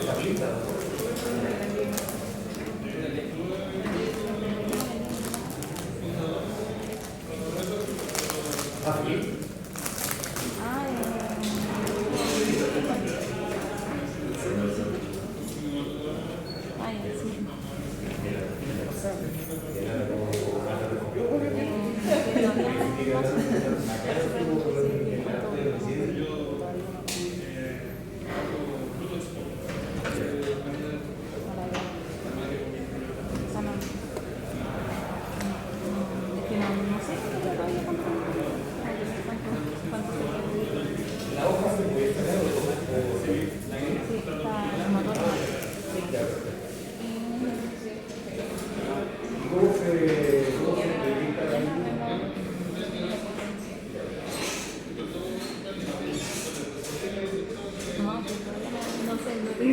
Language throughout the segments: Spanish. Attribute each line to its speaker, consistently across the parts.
Speaker 1: tablita. Aquí. La hoja se puede tener ¿cómo se dedica la
Speaker 2: no sé, no te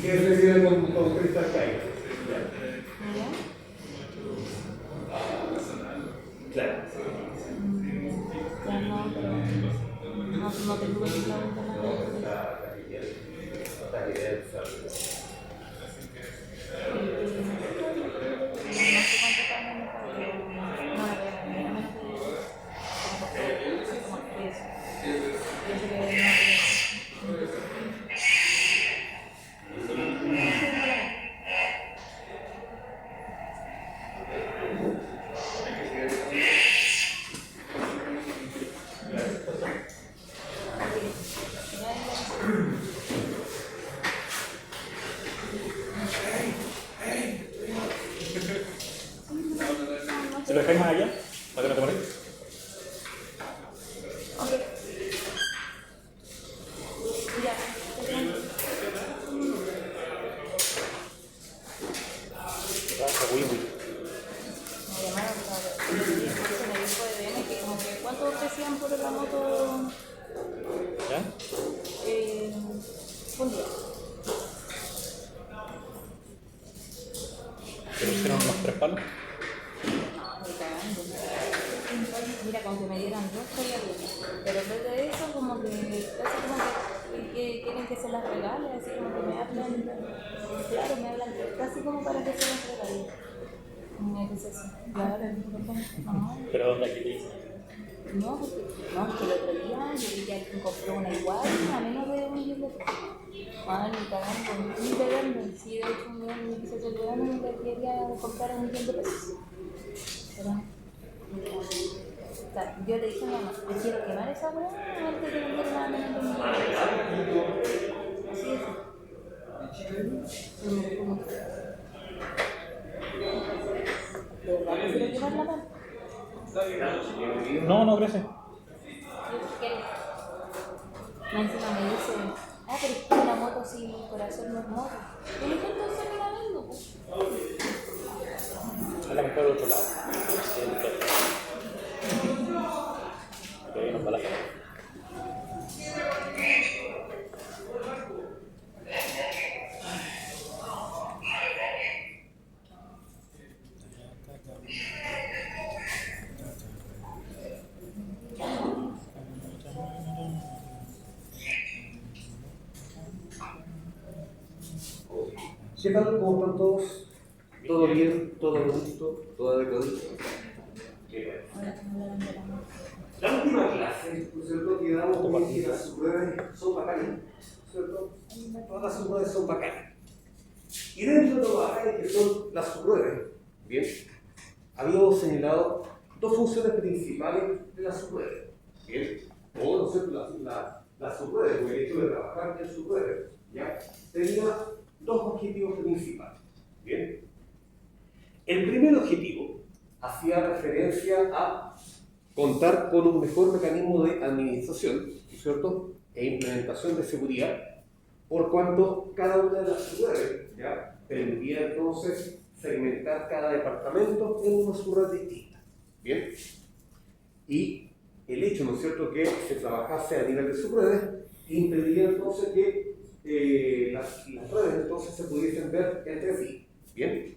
Speaker 1: ¿qué se viene con cristal caído? Claro.
Speaker 2: Ya no, pero no tengo que
Speaker 3: ¿Se lo dejáis más allá? ¿Para que no te moléis?
Speaker 2: ¿Cuánto ofrecían por la moto?
Speaker 3: ¿Ya?
Speaker 2: Un día.
Speaker 3: ¿Te pusieron unos 3 palos?
Speaker 2: No, ni cagando. Mira, con que me dieran dos estaría bien. Pero en vez de eso, como que casi como que quieren que se las regale, así como que me hablan, claro, me hablan casi como para que se las regale. ¿Qué es eso? Claro, no.
Speaker 3: ¿Pero dónde aquí te dicen?
Speaker 2: No, porque el otro día yo vi que alguien compró una igual a menos de $1.000.000. Ni cagando, ni pegando. Sí, de hecho, un día me quise hacer verano y me quería comprar $1.000.000. Pero no. O sea, yo le dije a mi mamá, me quiero quemar esa hueá antes de vender nada menos de $1.000.000. Así es. ¿De verdad prefiero quemar la mano?
Speaker 3: No, gracias.
Speaker 2: Más encima me dice, pero es que una moto sin corazón no es moto. Y le dije, entonces me la vendo, pues.
Speaker 3: La compré del otro lado. Todavía nos va la cara.
Speaker 1: ¿Qué tal? ¿Cómo están todos? ¿Todo bien? ¿Todo gusto? ¿Todo adecuado? Qué bueno. La última clase, ¿no es cierto? Que damos como que las subredes son bacanas, ¿cierto? Todas las subredes son bacanas. Y dentro de lo bacanas que son las subredes, bien, habíamos señalado dos funciones principales de las subredes, bien, o no sé, las subredes, o el hecho de trabajar en subredes, ¿ya? Tenía dos objetivos principales, bien. El primer objetivo hacía referencia a contar con un mejor mecanismo de administración, ¿cierto? E implementación de seguridad, por cuanto cada una de las subredes ¿ya? Permitía entonces segmentar cada departamento en una subred distinta. ¿Bien? Y el hecho, ¿no es cierto?, que se trabajase a nivel de subredes impedía entonces que las redes entonces se pudiesen ver entre sí. ¿Bien?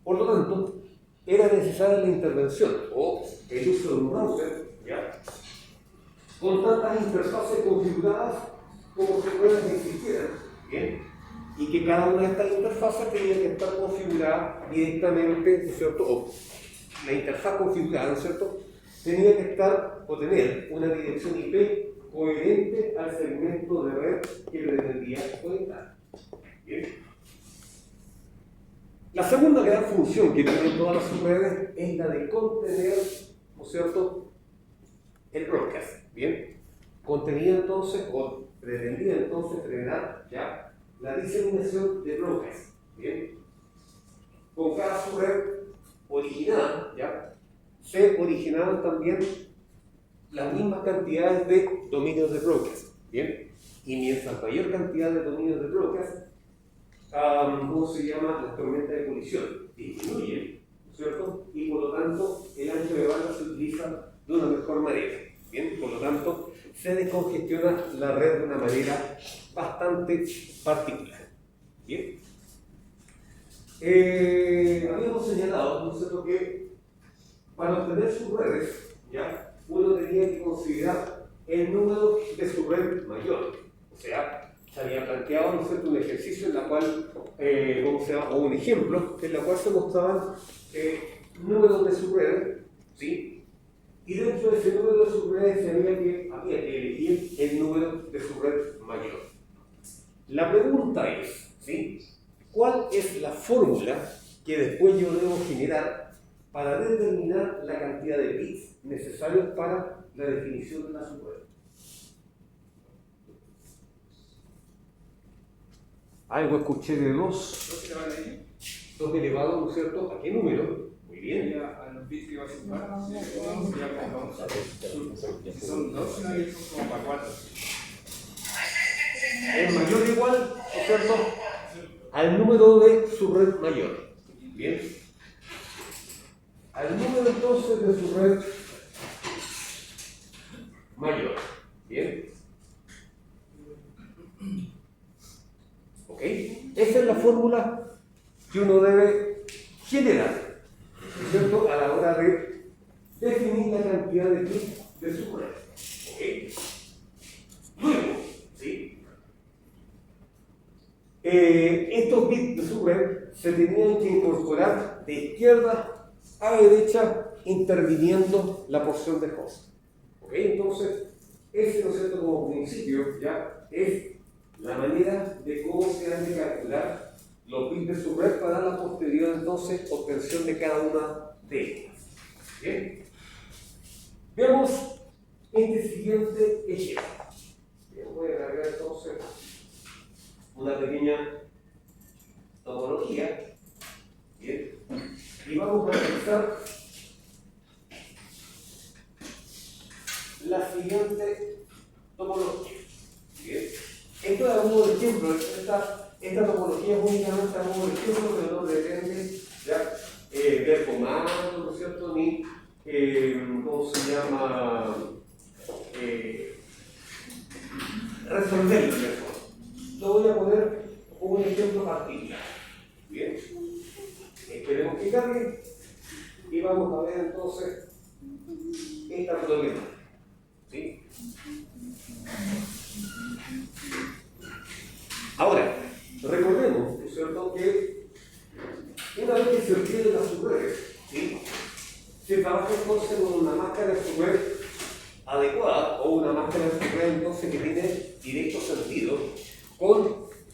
Speaker 1: Por lo tanto, era necesaria la intervención o el uso de un router con tantas interfaces configuradas como si fueran que existieran, ¿bien? Y que cada una de estas interfaces tenía que estar configurada directamente, ¿no es cierto? O la interfaz configurada, ¿no es cierto?, tenía que estar o tener una dirección IP coherente al segmento de red que pretendía conectar. ¿Bien? La segunda gran función que tienen todas las subredes es la de contener, ¿no es cierto?, el broadcast. ¿Bien? Contenía entonces, o pretendía entonces frenar ya la diseminación de broadcast. ¿Bien? Con cada subred originada, ¿ya?, se originaban también las mismas cantidades de dominios de broadcast. ¿Bien? Y mientras mayor cantidad de dominios de broadcast, ¿cómo se llama? La tormenta de colisión disminuye, ¿no es cierto? Y por lo tanto el ancho de banda se utiliza de una mejor manera. ¿Bien? Por lo tanto, se descongestiona la red de una manera bastante particular. ¿Bien? Habíamos señalado, ¿no es cierto?, que para obtener subredes, ¿ya?, uno tenía que considerar el número de subred mayor. O sea, se había planteado, ¿no es cierto?, un ejercicio en la cual, ¿cómo se llama?, o un ejemplo, en la cual se mostraban números de subredes, ¿sí? Y dentro de ese número de subredes había que elegir el número de subred mayor. La pregunta es, ¿sí?, ¿cuál es la fórmula que después yo debo generar para determinar la cantidad de bits necesarios para la definición de la subred? Algo escuché de 2 elevado, ¿no es cierto?, ¿a qué número? Muy bien.
Speaker 4: A los bits que va a sumar, son 2, son como para 4.
Speaker 1: Es mayor o igual, ¿no es cierto?, al número de subred mayor. Bien. Al número entonces de subred mayor. Bien. ¿Ok? Esa es la fórmula que uno debe generar, ¿no es cierto?, a la hora de definir la cantidad de bits de subred. ¿Ok? Luego, ¿sí?, estos bits de subred se tenían que incorporar de izquierda a derecha, interviniendo la porción de host. ¿Ok? Entonces, ese, ¿no es cierto?, como principio, ya es la manera de cómo se han de calcular los bits de subred para la posterior, entonces, obtención de cada una de ellas. ¿Bien? Veamos este siguiente ejemplo. Bien, voy a agregar entonces una pequeña topología. Bien. Y vamos a realizar la siguiente topología. Bien. Esto es a modo de ejemplo. Esta topología es únicamente a modo de ejemplo, pero no pretende ya ver comandos, ¿no es cierto?, ni ¿cómo se llama? Resolverlo mejor. Lo voy a poner como un ejemplo particular. Bien. Esperemos que cargue y vamos a ver entonces esta problemática. ¿Sí? Ahora, recordemos, ¿no es cierto?, que una vez que se obtiene la subred, ¿sí?, se trabaja entonces con una máscara de subred adecuada o una máscara de subred entonces que tiene directo sentido con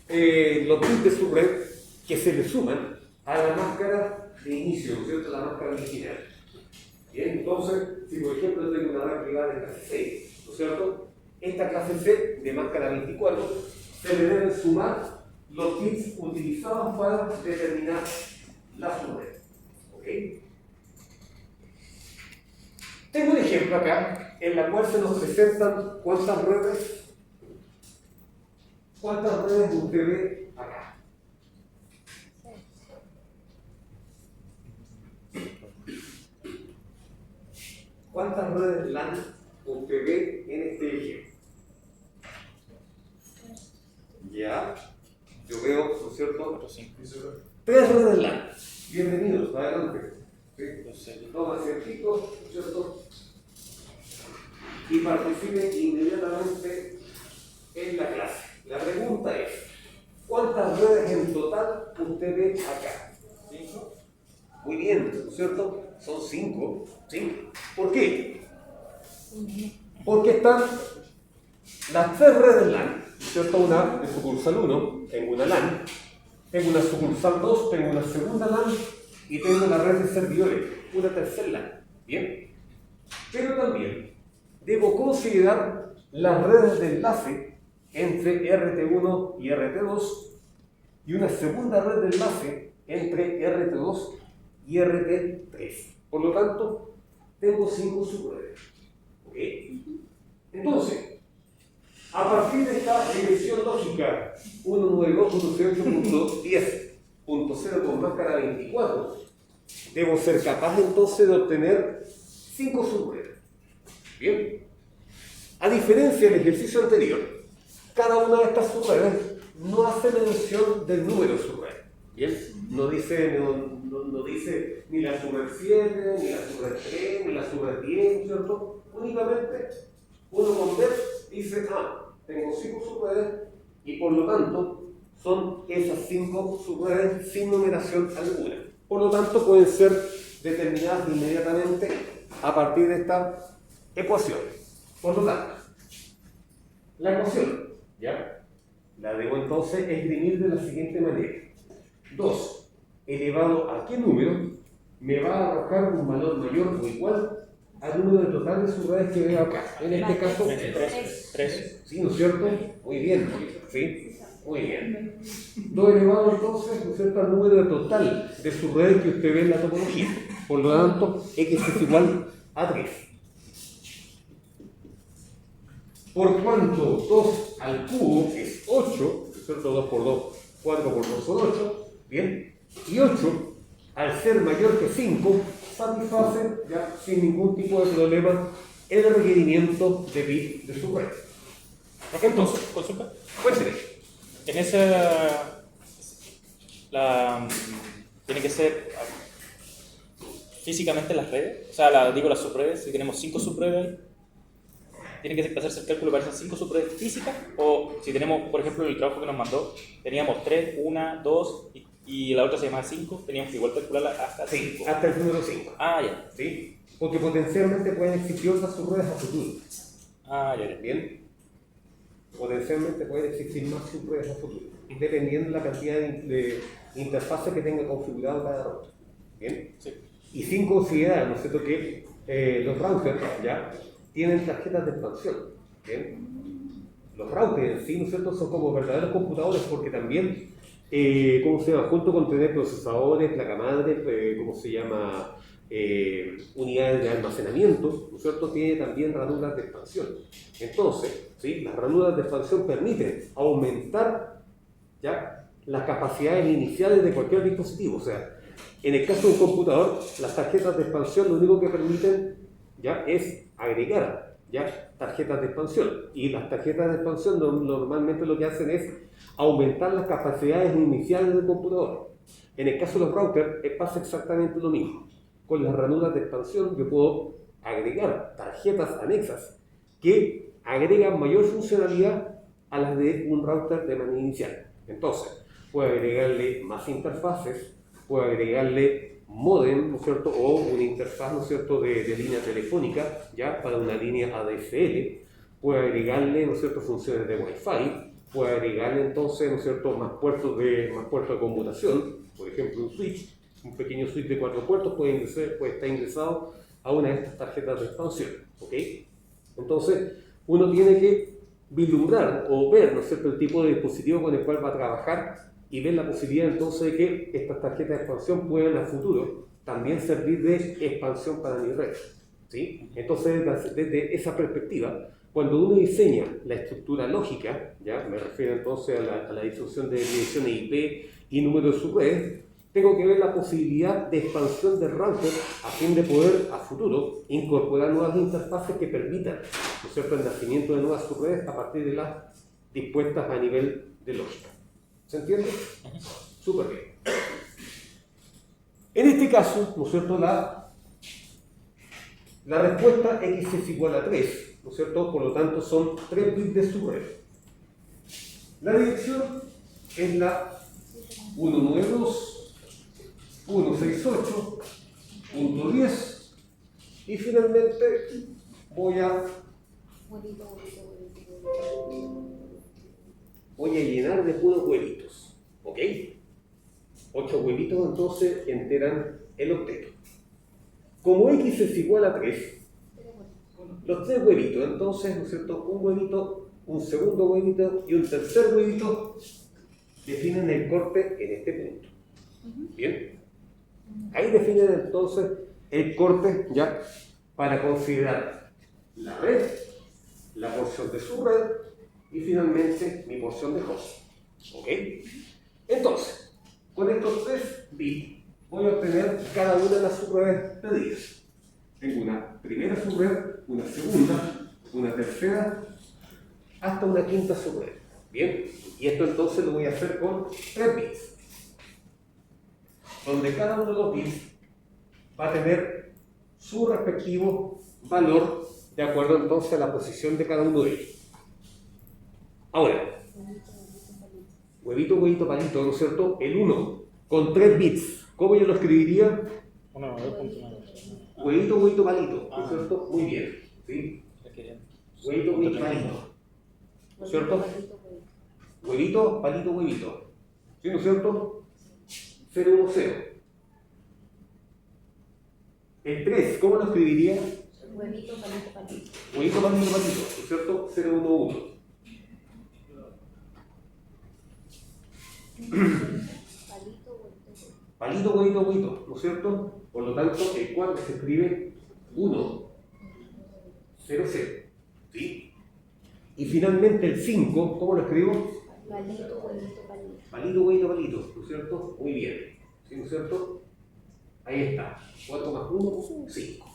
Speaker 1: los bits de subred que se le suman a la máscara de inicio, ¿no es cierto?, la máscara original. Bien, entonces, si por ejemplo tengo una red privada de clase C, ¿no es cierto?, esta clase C de máscara 24 se le deben sumar los bits utilizados para determinar la subred. ¿Ok? Tengo un ejemplo acá en la cual se nos presentan cuántas redes usted ve acá. ¿Cuántas redes LAN usted ve en este ejemplo? Ya, yo veo, ¿no es cierto?, 3 redes LAN. Bienvenidos, adelante. ¿Sí? Toma ciertito, ¿no es cierto? y participe inmediatamente en la clase. La pregunta es, ¿cuántas redes en total usted ve acá?
Speaker 4: 5.
Speaker 1: Muy bien, ¿no es cierto? Son 5, ¿sí? ¿Por qué? Porque están las 3 redes LAN, ¿cierto? Una de sucursal 1, tengo una LAN, tengo una sucursal 2, tengo una segunda LAN y tengo una red de servidores, una tercera LAN. Bien. Pero también debo considerar las redes de enlace entre RT1 y RT2 y una segunda red de enlace entre RT2 y RT3. Por lo tanto, tengo 5 subredes. ¿Ok? Entonces, a partir de esta dirección lógica 192.168.10.0 con máscara 24, debo ser capaz entonces de obtener 5 subredes. Bien. A diferencia del ejercicio anterior, cada una de estas subredes no hace mención del número de subredes. Bien. No dice ni la subred 7, ni la subred 3, ni la subred 10, ¿cierto? Únicamente uno con ver dice, tengo 5 subredes y por lo tanto son esas 5 subredes sin numeración alguna. Por lo tanto pueden ser determinadas inmediatamente a partir de esta ecuación. Por lo tanto, la ecuación, ¿ya? La debo entonces esgrimir de la siguiente manera. 2 elevado a qué número me va a arrojar un valor mayor o igual al número total de subredes que veo acá. En este caso,
Speaker 3: 3.
Speaker 1: ¿sí, no es cierto? Muy bien, ¿sí? Muy bien. 2 elevado entonces, ¿no es cierto?, al número total de subredes que usted ve en la topología. Por lo tanto, x es igual a 3. Por cuanto 2 al cubo es 8, ¿no es cierto? 2 por 2, 4 por 2 son 8, ¿bien? Y 8, al ser mayor que 5, satisface ya sin ningún tipo de problema el requerimiento de bit de subred.
Speaker 3: Entonces, consulta.
Speaker 1: Cuénteme.
Speaker 3: En esa. Tiene que ser físicamente las redes. O sea, las subredes. Si tenemos 5 subredes ahí, tiene que hacerse el cálculo para esas 5 subredes físicas. O si tenemos, por ejemplo, el trabajo que nos mandó, teníamos 3, 1, 2 y la otra se llamaba 5, teníamos que igual calcularla hasta 5.
Speaker 1: Hasta el número 5.
Speaker 3: Ya.
Speaker 1: ¿Sí? Porque potencialmente pueden existir otras subredes a futuro.
Speaker 3: Ya.
Speaker 1: ¿Bien? Potencialmente pueden existir más subredes a futuro, dependiendo de la cantidad de interfaces que tenga configurado cada router. ¿Bien?
Speaker 3: Sí.
Speaker 1: Y sin considerar, ¿no es cierto?, que los routers ya tienen tarjetas de expansión. ¿Bien? Los routers en sí, ¿no es cierto?, son como verdaderos computadores porque también, ¿cómo se llama?, junto con tener procesadores, placa madre, ¿cómo se llama?, unidades de almacenamiento, ¿no es cierto?, tiene también ranuras de expansión. Entonces, ¿sí?, las ranuras de expansión permiten aumentar ya las capacidades iniciales de cualquier dispositivo. O sea, en el caso de un computador, las tarjetas de expansión lo único que permiten ya es agregar ya tarjetas de expansión. Y las tarjetas de expansión normalmente lo que hacen es aumentar las capacidades iniciales del computador. En el caso de los routers pasa exactamente lo mismo. Con las ranuras de expansión yo puedo agregar tarjetas anexas que agregan mayor funcionalidad a las de un router de manera inicial. Entonces, puedo agregarle más interfaces, puedo agregarle modem, ¿no es cierto?, o una interfaz, ¿no es cierto?, de línea telefónica, ya para una línea ADSL, puedo agregarle, ¿no es cierto?, funciones de Wi-Fi, puedo agregarle entonces, ¿no es cierto?, más puertos de conmutación, por ejemplo un switch, un pequeño switch de 4 puertos puede estar ingresado a una de estas tarjetas de expansión. ¿Ok? Entonces, uno tiene que vislumbrar o ver, ¿no es cierto?, el tipo de dispositivo con el cual va a trabajar y ver la posibilidad entonces de que estas tarjetas de expansión puedan a futuro también servir de expansión para mi red. ¿Sí? Entonces, desde esa perspectiva, cuando uno diseña la estructura lógica, ya me refiero entonces a la distribución de direcciones IP y número de subredes, tengo que ver la posibilidad de expansión del router a fin de poder a futuro incorporar nuevas interfaces que permitan, ¿no es cierto?, el nacimiento de nuevas subredes a partir de las dispuestas a nivel de lógica. ¿Se entiende? Súper bien. En este caso, ¿no es cierto?, la La respuesta x es igual a 3, ¿no es cierto? Por lo tanto, son 3 bits de subred. La dirección es la 192.168.10 y finalmente voy a llenar de puros huevitos, ¿ok? 8 huevitos entonces enteran el octeto. Como x es igual a 3, los 3 huevitos, entonces, ¿no es cierto? Un huevito, un segundo huevito y un tercer huevito definen el corte en este punto. Bien, ahí definen entonces el corte ya para considerar la red, la porción de su red y finalmente mi porción de host. ¿Ok? Entonces, con estos 3 bits voy a obtener cada una de las subredes pedidas. Tengo una primera subred, una segunda, una tercera, hasta una quinta subred. Bien, y esto entonces lo voy a hacer con 3 bits, donde cada uno de los bits va a tener su respectivo valor de acuerdo entonces a la posición de cada uno de ellos. Ahora, huevito, huevito, palito, ¿no es cierto? El 1 con 3 bits, ¿cómo yo lo escribiría?
Speaker 3: 192.9.
Speaker 1: Huevito, huevito, palito, ¿no es cierto? Muy bien, ¿sí? Huevito, huevito, palito, ¿no es cierto? Huevito, palito, huevito, ¿sí? ¿No es cierto? 0, 1, 0. El 3, ¿cómo lo escribiría?
Speaker 2: Huevito, palito, palito.
Speaker 1: Huevito, palito, palito, ¿no es cierto? 0, 1, 1. Palito, huevito, huevito, ¿no es cierto? Por lo tanto, el 4 se escribe 1, 0, 0, ¿sí? Y finalmente el 5, ¿cómo lo escribo?
Speaker 2: Palito, huevito, palito.
Speaker 1: Palito, huevito, palito, ¿no es cierto? Muy bien, ¿sí? ¿No es cierto? Ahí está, 4 más 1, 5.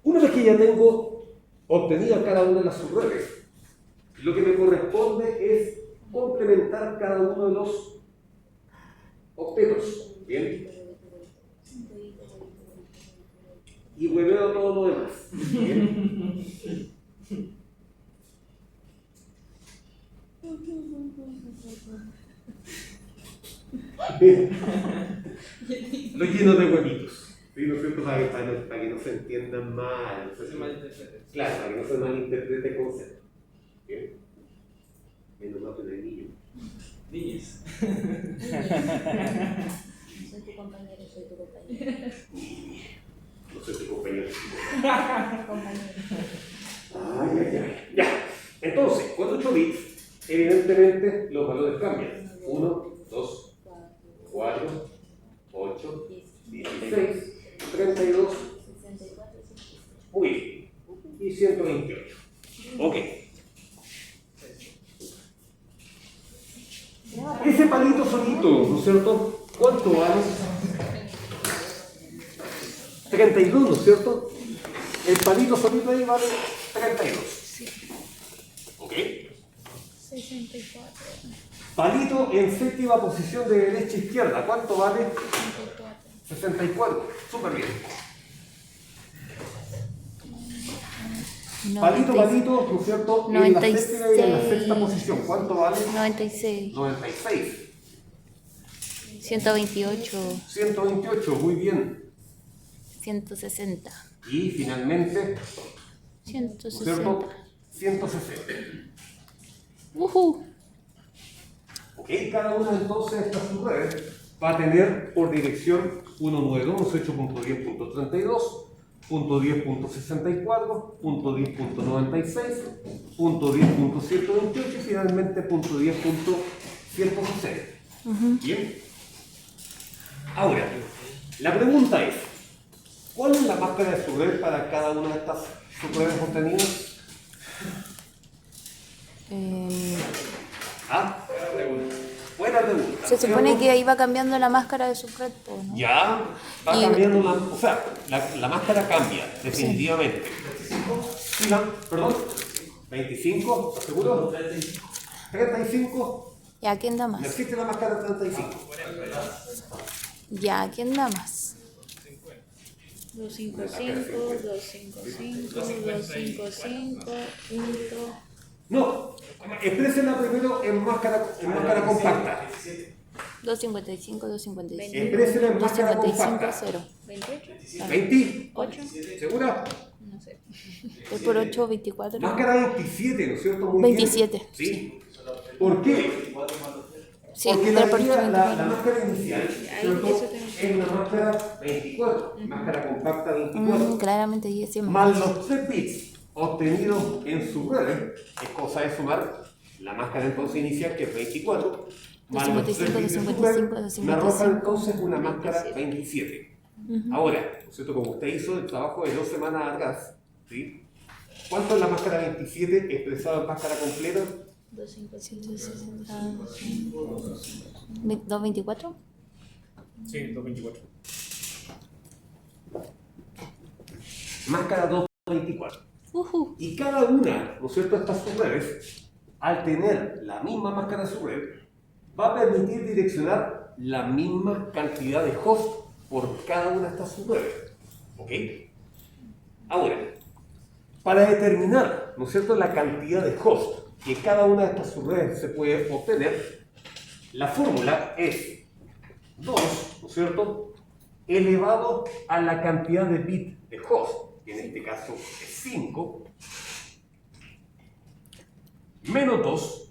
Speaker 1: Una vez que ya tengo obtenida cada una de las subredes, lo que me corresponde es complementar cada uno de los octetos, ¿bien? Y hueveo todo lo demás, ¿bien? Lo lleno de huevitos, ¿sí? ¿No es cierto? Para que no se entiendan mal, claro, para que no se malinterprete el concepto, ¿bien? Menos mal que no hay niños.
Speaker 4: Niñes.
Speaker 2: Soy tu compañero, soy tu compañero.
Speaker 1: No soy tu compañero.
Speaker 2: Compañero.
Speaker 1: Ay, ay, ay. Ya. Entonces, con 8 bits, evidentemente los valores cambian. 1, 2, 4, 8, 16, 32.
Speaker 2: 64,
Speaker 1: Muy bien. Y 128. Ok. Ese palito solito, ¿no es cierto? ¿Cuánto vale? 32, ¿no es cierto? El palito solito ahí vale 32. ¿Ok?
Speaker 2: 64.
Speaker 1: Palito en séptima posición de derecha a izquierda. ¿Cuánto vale?
Speaker 2: 64.
Speaker 1: 64. Súper bien. Palito, palito, ¿no es cierto? En la séptima y en la sexta posición. ¿Cuánto vale?
Speaker 2: 96.
Speaker 1: 96.
Speaker 2: 128.
Speaker 1: 128, muy bien.
Speaker 2: 160.
Speaker 1: Y finalmente, ¿no es
Speaker 2: 160.
Speaker 1: cierto? 160. Ok, cada una entonces de estas subredes va a tener por dirección 192.18.10.32, .10.64, .10.96, .10.128 y finalmente .10.160. Bien. Ahora, la pregunta es, ¿cuál es la máscara de subred para cada una de estas subredes obtenidas? ¿Ah? Buena pregunta.
Speaker 2: Se supone que ahí va cambiando la máscara de su red, ¿no?
Speaker 1: Ya va cambiando o sea, la máscara cambia, definitivamente. Sí, perdón, 25, ¿estás seguro? 35,
Speaker 2: Ya, ¿quién da más?
Speaker 1: existe la máscara 35.
Speaker 2: Ya, ¿quién da más? 255, 255, 255, punto.
Speaker 1: No, exprésenla primero en máscara compacta.
Speaker 2: 255, 255.
Speaker 1: Exprésela en máscara
Speaker 2: 255,
Speaker 1: compacta.
Speaker 2: 0. 28.
Speaker 1: 20.
Speaker 2: 8.
Speaker 1: ¿Segura?
Speaker 2: No sé. Es por 8, 24.
Speaker 1: Máscara 27, ¿no es cierto? Muy
Speaker 2: 27.
Speaker 1: Bien. ¿Sí? ¿Por qué?
Speaker 2: Sí,
Speaker 1: Porque
Speaker 2: pero
Speaker 1: la,
Speaker 2: por
Speaker 1: guía,
Speaker 2: 24.
Speaker 1: la máscara inicial, ¿cierto?
Speaker 2: eso tengo.
Speaker 1: Es una máscara 24, máscara compacta 24.
Speaker 2: Claramente ahí decía
Speaker 1: Más los 3 bits obtenidos en su red, es cosa de sumar la máscara entonces inicial que es 24, más los 3 bits de su red, me arroja entonces una máscara 27. Ahora, ¿no es cierto? Como usted hizo el trabajo de 2 semanas atrás, ¿sí? ¿Cuánto es la máscara 27 expresada en máscara completa?
Speaker 2: 255, 224.
Speaker 3: Sí, 224.
Speaker 1: Máscara 224. Y cada una, ¿no es cierto?, de estas subredes, al tener la misma máscara de subred, va a permitir direccionar la misma cantidad de hosts por cada una de estas subredes. ¿Ok? Ahora, para determinar, ¿no es cierto?, la cantidad de hosts que cada una de estas subredes se puede obtener, la fórmula es 2, ¿no es cierto?, elevado a la cantidad de bits de host, que en este caso es 5, menos 2,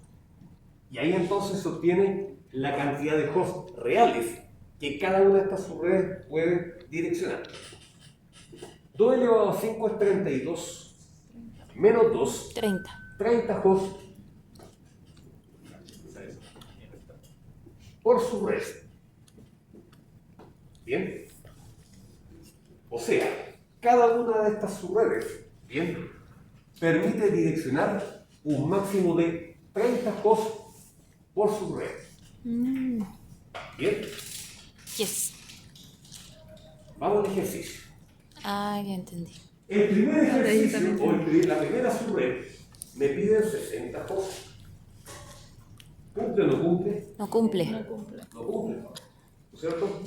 Speaker 1: y ahí entonces se obtiene la cantidad de hosts reales que cada una de estas subredes puede direccionar. 2 elevado a 5 es 32, menos 2, 30 hosts por subred. Bien. O sea, cada una de estas subredes, bien, permite direccionar un máximo de 30 hosts por subred. Bien.
Speaker 2: Yes.
Speaker 1: Vamos al ejercicio.
Speaker 2: Ah, ya entendí.
Speaker 1: El primer ejercicio, o la primera subred, me piden 60 hosts. ¿Cumple o no cumple?
Speaker 2: No cumple.
Speaker 1: No cumple. ¿No es cierto?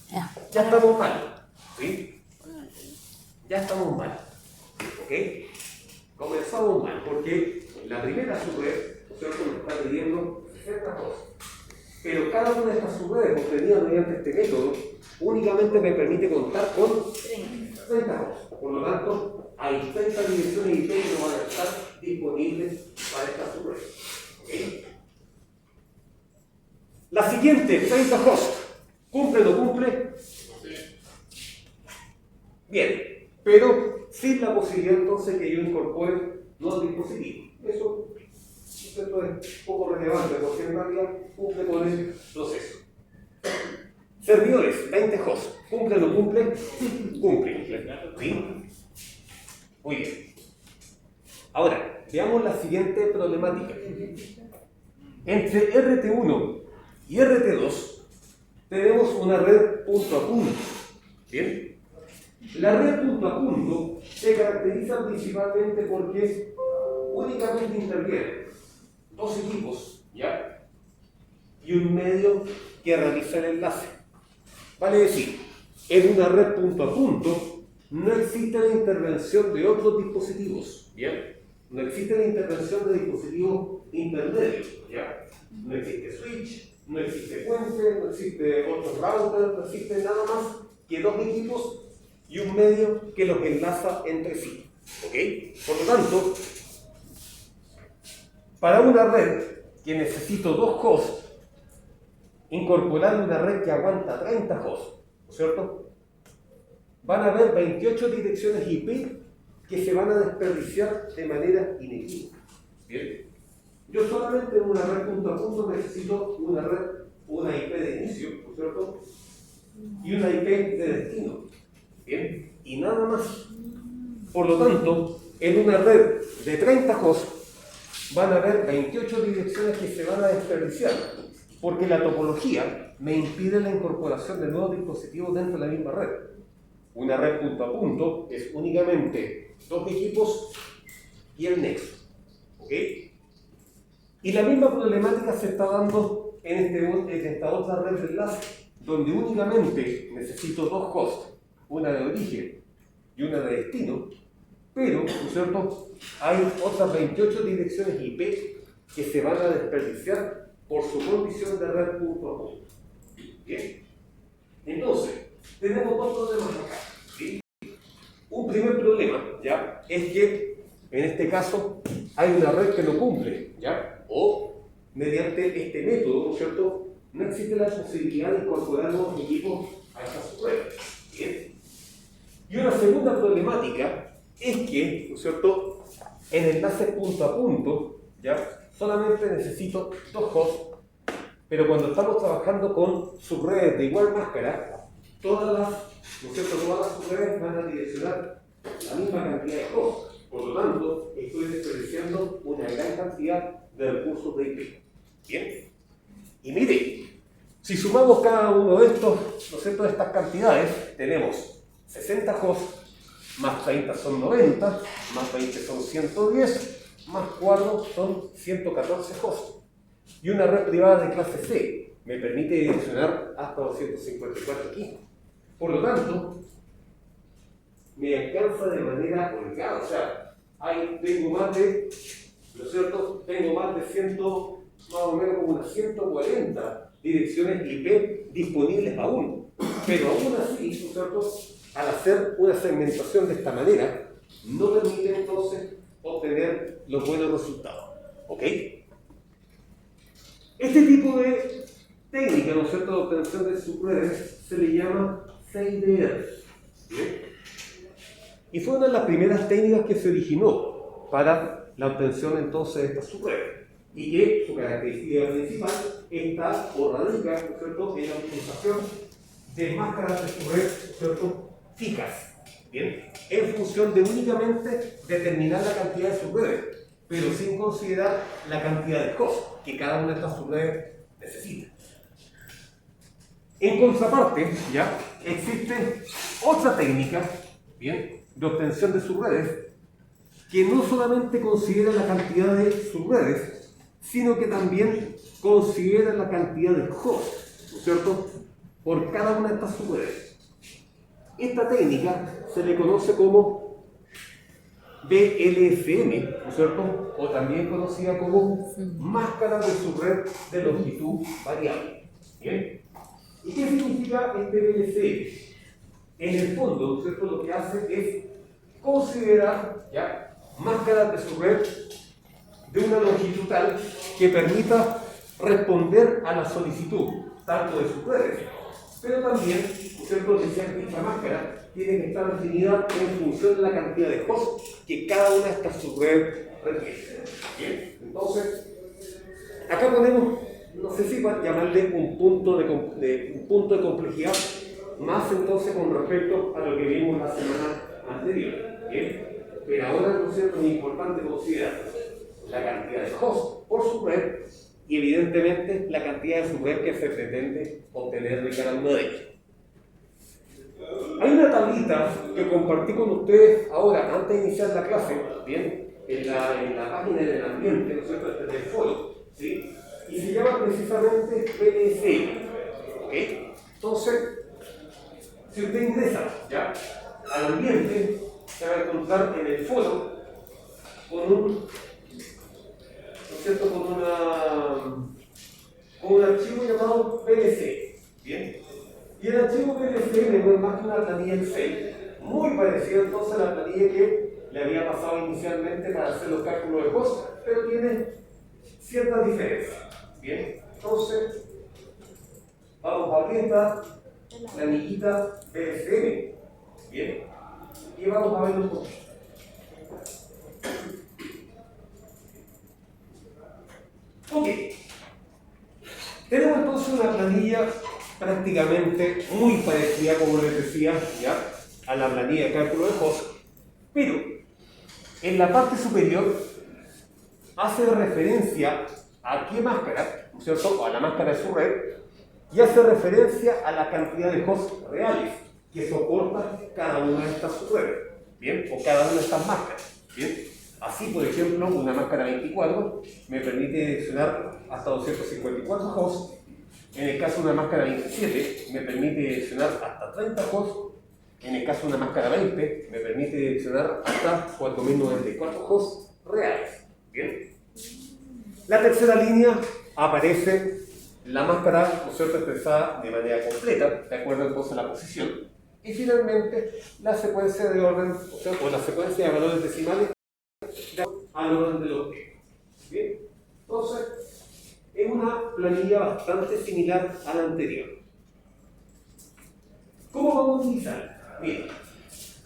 Speaker 2: Ya.
Speaker 1: Ya estamos mal. ¿Sí? Ya estamos mal. ¿Ok? Comenzamos mal, porque la primera subred, ¿no es cierto?, nos está pidiendo 60 hosts. Pero cada una de estas subredes obtenidas mediante este método únicamente me permite contar con 30 hosts. Por lo tanto, hay 30 direcciones IP que no van a estar disponibles para esta subred. ¿Ok? La siguiente, 30 hosts. ¿Cumple o no cumple? Bien, pero sin la posibilidad entonces que yo incorpore nuevos dispositivos. Eso es poco relevante porque en realidad cumple con el proceso. Servidores, 20 hosts. ¿Cumple o no cumple? Cumple. ¿Sí? Muy bien. Ahora, veamos la siguiente problemática. Entre RT1 y RT2 tenemos una red punto a punto. ¿Bien? La red punto a punto se caracteriza principalmente porque únicamente intervienen 2 equipos, ¿ya?, y un medio que realiza el enlace. Vale decir, en una red punto a punto no existe la intervención de otros dispositivos, ¿bien? No existe la intervención de dispositivos intermedios, ¿ya? No existe switch, no existe puente, no existe otro router, no existe nada más que 2 equipos y un medio que los enlaza entre sí. ¿Ok? Por lo tanto, para una red que necesito 2 hosts, incorporar una red que aguanta 30 hosts, ¿no es cierto?, van a haber 28 direcciones IP que se van a desperdiciar de manera inequívoca. ¿Bien? Yo solamente en una red punto a punto necesito una IP de inicio, ¿no es cierto?, y una IP de destino. ¿Bien? Y nada más. Por lo tanto, en una red de 30 hosts van a haber 28 direcciones que se van a desperdiciar, porque la topología me impide la incorporación de nuevos dispositivos dentro de la misma red. Una red punto a punto es únicamente 2 equipos y el nexo. ¿Ok? Y la misma problemática se está dando en esta otra red de enlace, donde únicamente necesito 2 hosts, una de origen y una de destino, pero, ¿no es cierto?, hay otras 28 direcciones IP que se van a desperdiciar por su condición de red punto a punto. ¿Bien? Entonces, tenemos dos problemas acá. ¿Sí? Un primer problema, ¿ya?, es que en este caso hay una red que no cumple, ¿ya?, o mediante este método, ¿no es cierto?, no existe la posibilidad de incorporar nuevos equipos a esta subred. ¿Bien? Y una segunda problemática es que, ¿no es cierto?, en enlaces punto a punto, ¿ya?, solamente necesito dos hosts, pero cuando estamos trabajando con subredes de igual máscara, todas las subredes van a direccionar la misma cantidad de hosts. Por lo tanto, estoy desperdiciando una gran cantidad de recursos de IP. ¿Bien? Y mire, si sumamos cada uno de estos, ¿no es cierto?, de estas cantidades, tenemos 60 hosts, más 30 son 90, más 20 son 110, más 4 son 114 hosts. Y una red privada de clase C me permite direccionar hasta 254 aquí. Por lo tanto, me alcanza de manera holgada. O sea, tengo más de, ¿no es cierto?, tengo más de 100, más o menos como unas 140 direcciones IP disponibles aún. Pero aún así, ¿no es cierto?, al hacer una segmentación de esta manera, no permite entonces obtener los buenos resultados. ¿Ok? Este tipo de técnica, ¿no es cierto?, de obtención de subredes se le llama CIDR. ¿Bien? Y fue una de las primeras técnicas que se originó para la obtención entonces de estas subredes. Y que su característica principal está o radica, ¿no es cierto?, en la utilización de máscaras de subred, ¿no es cierto?, fijas, ¿bien?, en función de únicamente determinar la cantidad de subredes, pero sin considerar la cantidad de hosts que cada una de estas subredes necesita. En contraparte, ya existe otra técnica, ¿bien?, de obtención de subredes que no solamente considera la cantidad de subredes, sino que también considera la cantidad de hosts, ¿no es cierto?, por cada una de estas subredes. Esta técnica se le conoce como BLSM, ¿no es cierto?, o también conocida como máscara de subred de longitud variable. ¿Bien? ¿Y qué significa este BLSM? En el fondo, ¿no es cierto?, lo que hace es considerar, ¿ya?, máscaras de subred de una longitud tal que permita responder a la solicitud tanto de subredes, pero también, ¿no es cierto?, decía que esta máscara tiene que estar definida en función de la cantidad de hosts que cada una de estas subredes requiere. Bien, entonces, acá ponemos, no sé si para llamarle un punto de complejidad más entonces con respecto a lo que vimos la semana anterior. Bien, pero ahora, ¿no es cierto?, es importante considerar la cantidad de hosts por subred y evidentemente la cantidad de subred que se pretende obtener de cada uno de ellos. Hay una tablita que compartí con ustedes ahora, antes de iniciar la clase, ¿bien?, en la página del ambiente, ¿no es cierto?, del foro, ¿sí?, y se llama precisamente BLSM. ¿Ok? Entonces, si usted ingresa, ¿ya?, al ambiente, se va a encontrar en el foro con un, ¿no es cierto?, con un archivo llamado BLC. ¿Bien? Y el archivo BLC no es más que una planilla Excel, muy parecida entonces a la planilla que le había pasado inicialmente para hacer los cálculos de costos, pero tiene ciertas diferencias. Bien, entonces vamos a abrir esta planillita BLCM. Bien, y vamos a ver un poquito. Ok, tenemos entonces una planilla prácticamente muy parecida, como les decía, ¿ya?, a la planilla de cálculo de host, pero en la parte superior hace referencia a qué máscara, ¿no es cierto?, a la máscara de su red, y hace referencia a la cantidad de hosts reales que soporta cada una de estas subredes, ¿bien?, o cada una de estas máscaras, ¿bien? Así, por ejemplo, una máscara 24 me permite direccionar hasta 254 hosts. En el caso de una máscara 27, me permite direccionar hasta 30 hosts. En el caso de una máscara 20, me permite direccionar hasta 4094 hosts reales. Bien. La tercera línea aparece la máscara, ¿no es cierto?, expresada de manera completa, de acuerdo entonces a la posición. Y finalmente, la secuencia de orden, o la secuencia de valores decimales al orden del objeto. Bien. Entonces, es una planilla bastante similar a la anterior. ¿Cómo vamos a utilizarla? Bien,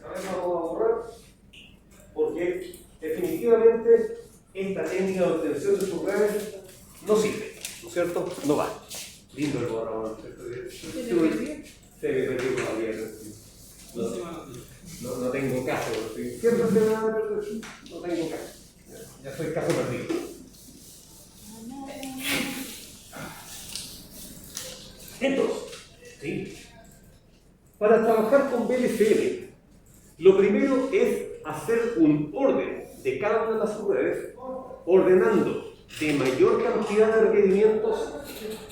Speaker 1: ahora vamos a borrar porque definitivamente esta técnica de obtención de subredes no sirve, ¿no es cierto? No va. Lindo el borrador, ¿no es cierto?
Speaker 2: ¿Se te perdió?
Speaker 1: Se me perdió todavía. No tengo caso. Siempre se me va a perder. No tengo caso. Ya soy caso perdido. Entonces, ¿sí? Para trabajar con BLCM, lo primero es hacer un orden de cada una de las subredes, ordenando de mayor cantidad de requerimientos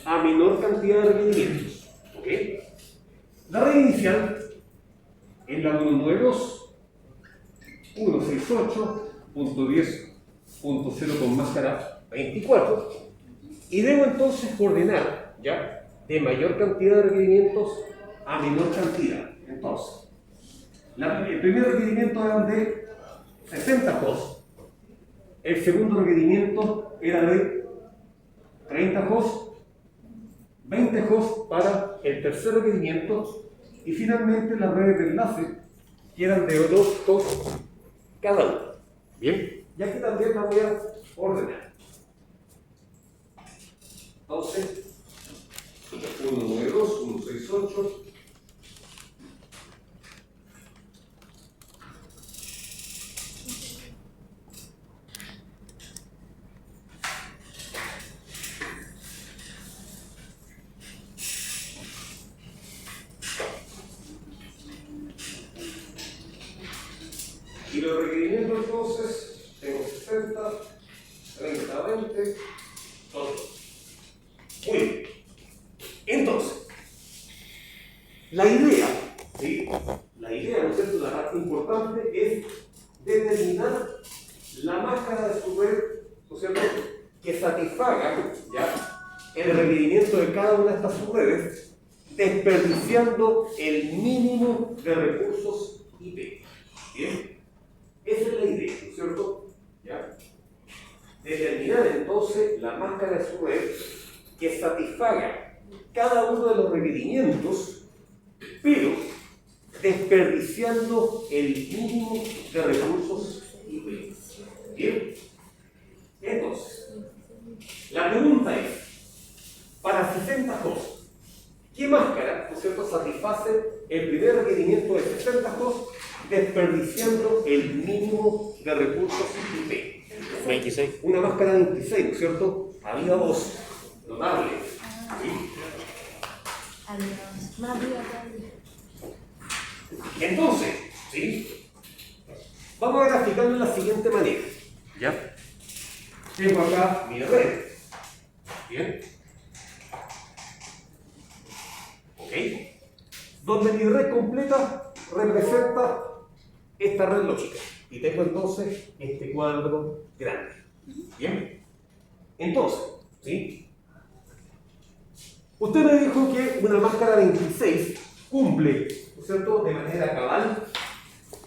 Speaker 1: a menor cantidad de requerimientos. ¿Ok? La red inicial es la 192.168.10.0 con máscara 24 y debo entonces ordenar ya de mayor cantidad de requerimientos a menor cantidad. Entonces, el primer requerimiento era de 60 hosts, el segundo requerimiento era de 30 hosts, 20 hosts para el tercer requerimiento y finalmente las redes de enlace que eran de 2 hosts cada uno. Bien, y aquí también la voy a ordenar. Entonces, 192, 168. Y los requerimientos entonces, tengo 60, 30, 20, todos. Muy bien. Entonces, la idea, ¿sí? La idea, ¿no es cierto?, la parte importante es determinar la máscara de su red, ¿no es cierto?, que satisfaga ya el requerimiento de cada una de estas subredes, desperdiciando el mínimo de recursos IP. ¿Bien? Esa es la idea, ¿no es cierto? ¿Ya? Determinar entonces la máscara de su red que satisfaga cada uno de los requerimientos, pero desperdiciando el mínimo de recursos IP. ¿Bien? Entonces, la pregunta es, para 60 hosts, ¿qué máscara, ¿no es cierto?, satisface el primer requerimiento de 60 hosts desperdiciando el mínimo de recursos IP?
Speaker 3: 26.
Speaker 1: Una máscara de 26, ¿no es cierto? Había dos, notable. ¿Sí?
Speaker 2: Adiós. Más vida todavía.
Speaker 1: Entonces, ¿sí? Vamos a graficarlo de la siguiente manera. ¿Ya? Tengo acá mi red. ¿Bien? ¿Ok? Donde mi red completa representa esta red lógica. Y tengo entonces este cuadro grande. ¿Bien? Entonces, ¿sí? Usted me dijo que una máscara 26 cumple, ¿no es cierto?, de manera cabal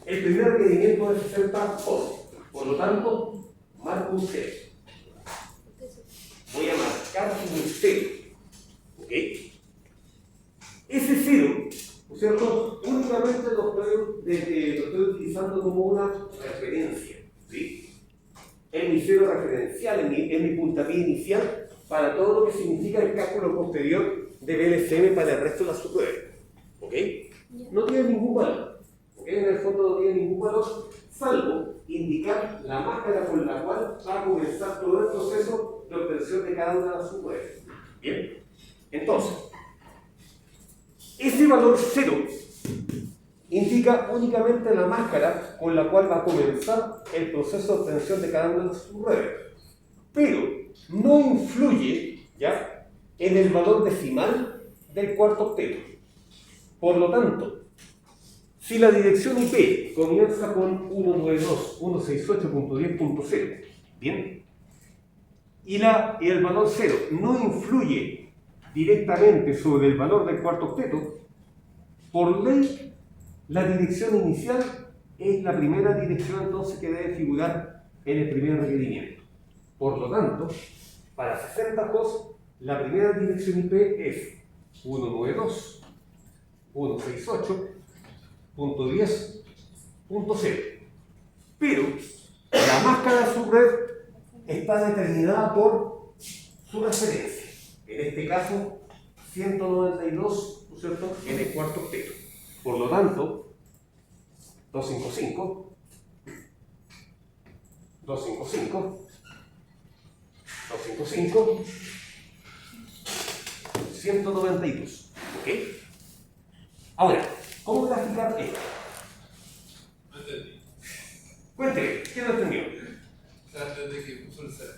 Speaker 1: el primer requerimiento de 60 hosts. Por lo tanto, marco un 0. Voy a marcar un 0. ¿Ok? Ese 0, ¿no es cierto?, únicamente lo estoy utilizando como una referencia. ¿Sí? Es mi 0 referencial, es mi puntapié inicial para todo lo que significa el cálculo posterior de BLCM para el resto de las subredes. ¿Ok? No tiene ningún valor. ¿Ok? En el fondo no tiene ningún valor, salvo indicar la máscara con la cual va a comenzar todo el proceso de obtención de cada una de las subredes. Bien. Entonces, ese valor 0 indica únicamente la máscara con la cual va a comenzar el proceso de obtención de cada una de las subredes, pero no influye ya en el valor decimal del cuarto octeto. Por lo tanto, Si la dirección IP comienza con 192.168.10.0, ¿bien? Y el valor 0 no influye directamente sobre el valor del cuarto octeto, por ley, la dirección inicial es la primera dirección entonces que debe figurar en el primer requerimiento. Por lo tanto, para 60 hosts, la primera dirección IP es 192.168.10.0. Pero la máscara subred está determinada por su referencia. En este caso, 192, ¿no es cierto?, en el cuarto octeto. Por lo tanto, 255, 192. ¿Ok? Ahora, ¿cómo graficar esto?
Speaker 4: No entendí.
Speaker 1: Cuénteme, ¿quién lo entendió?
Speaker 4: Desde que puso el 0.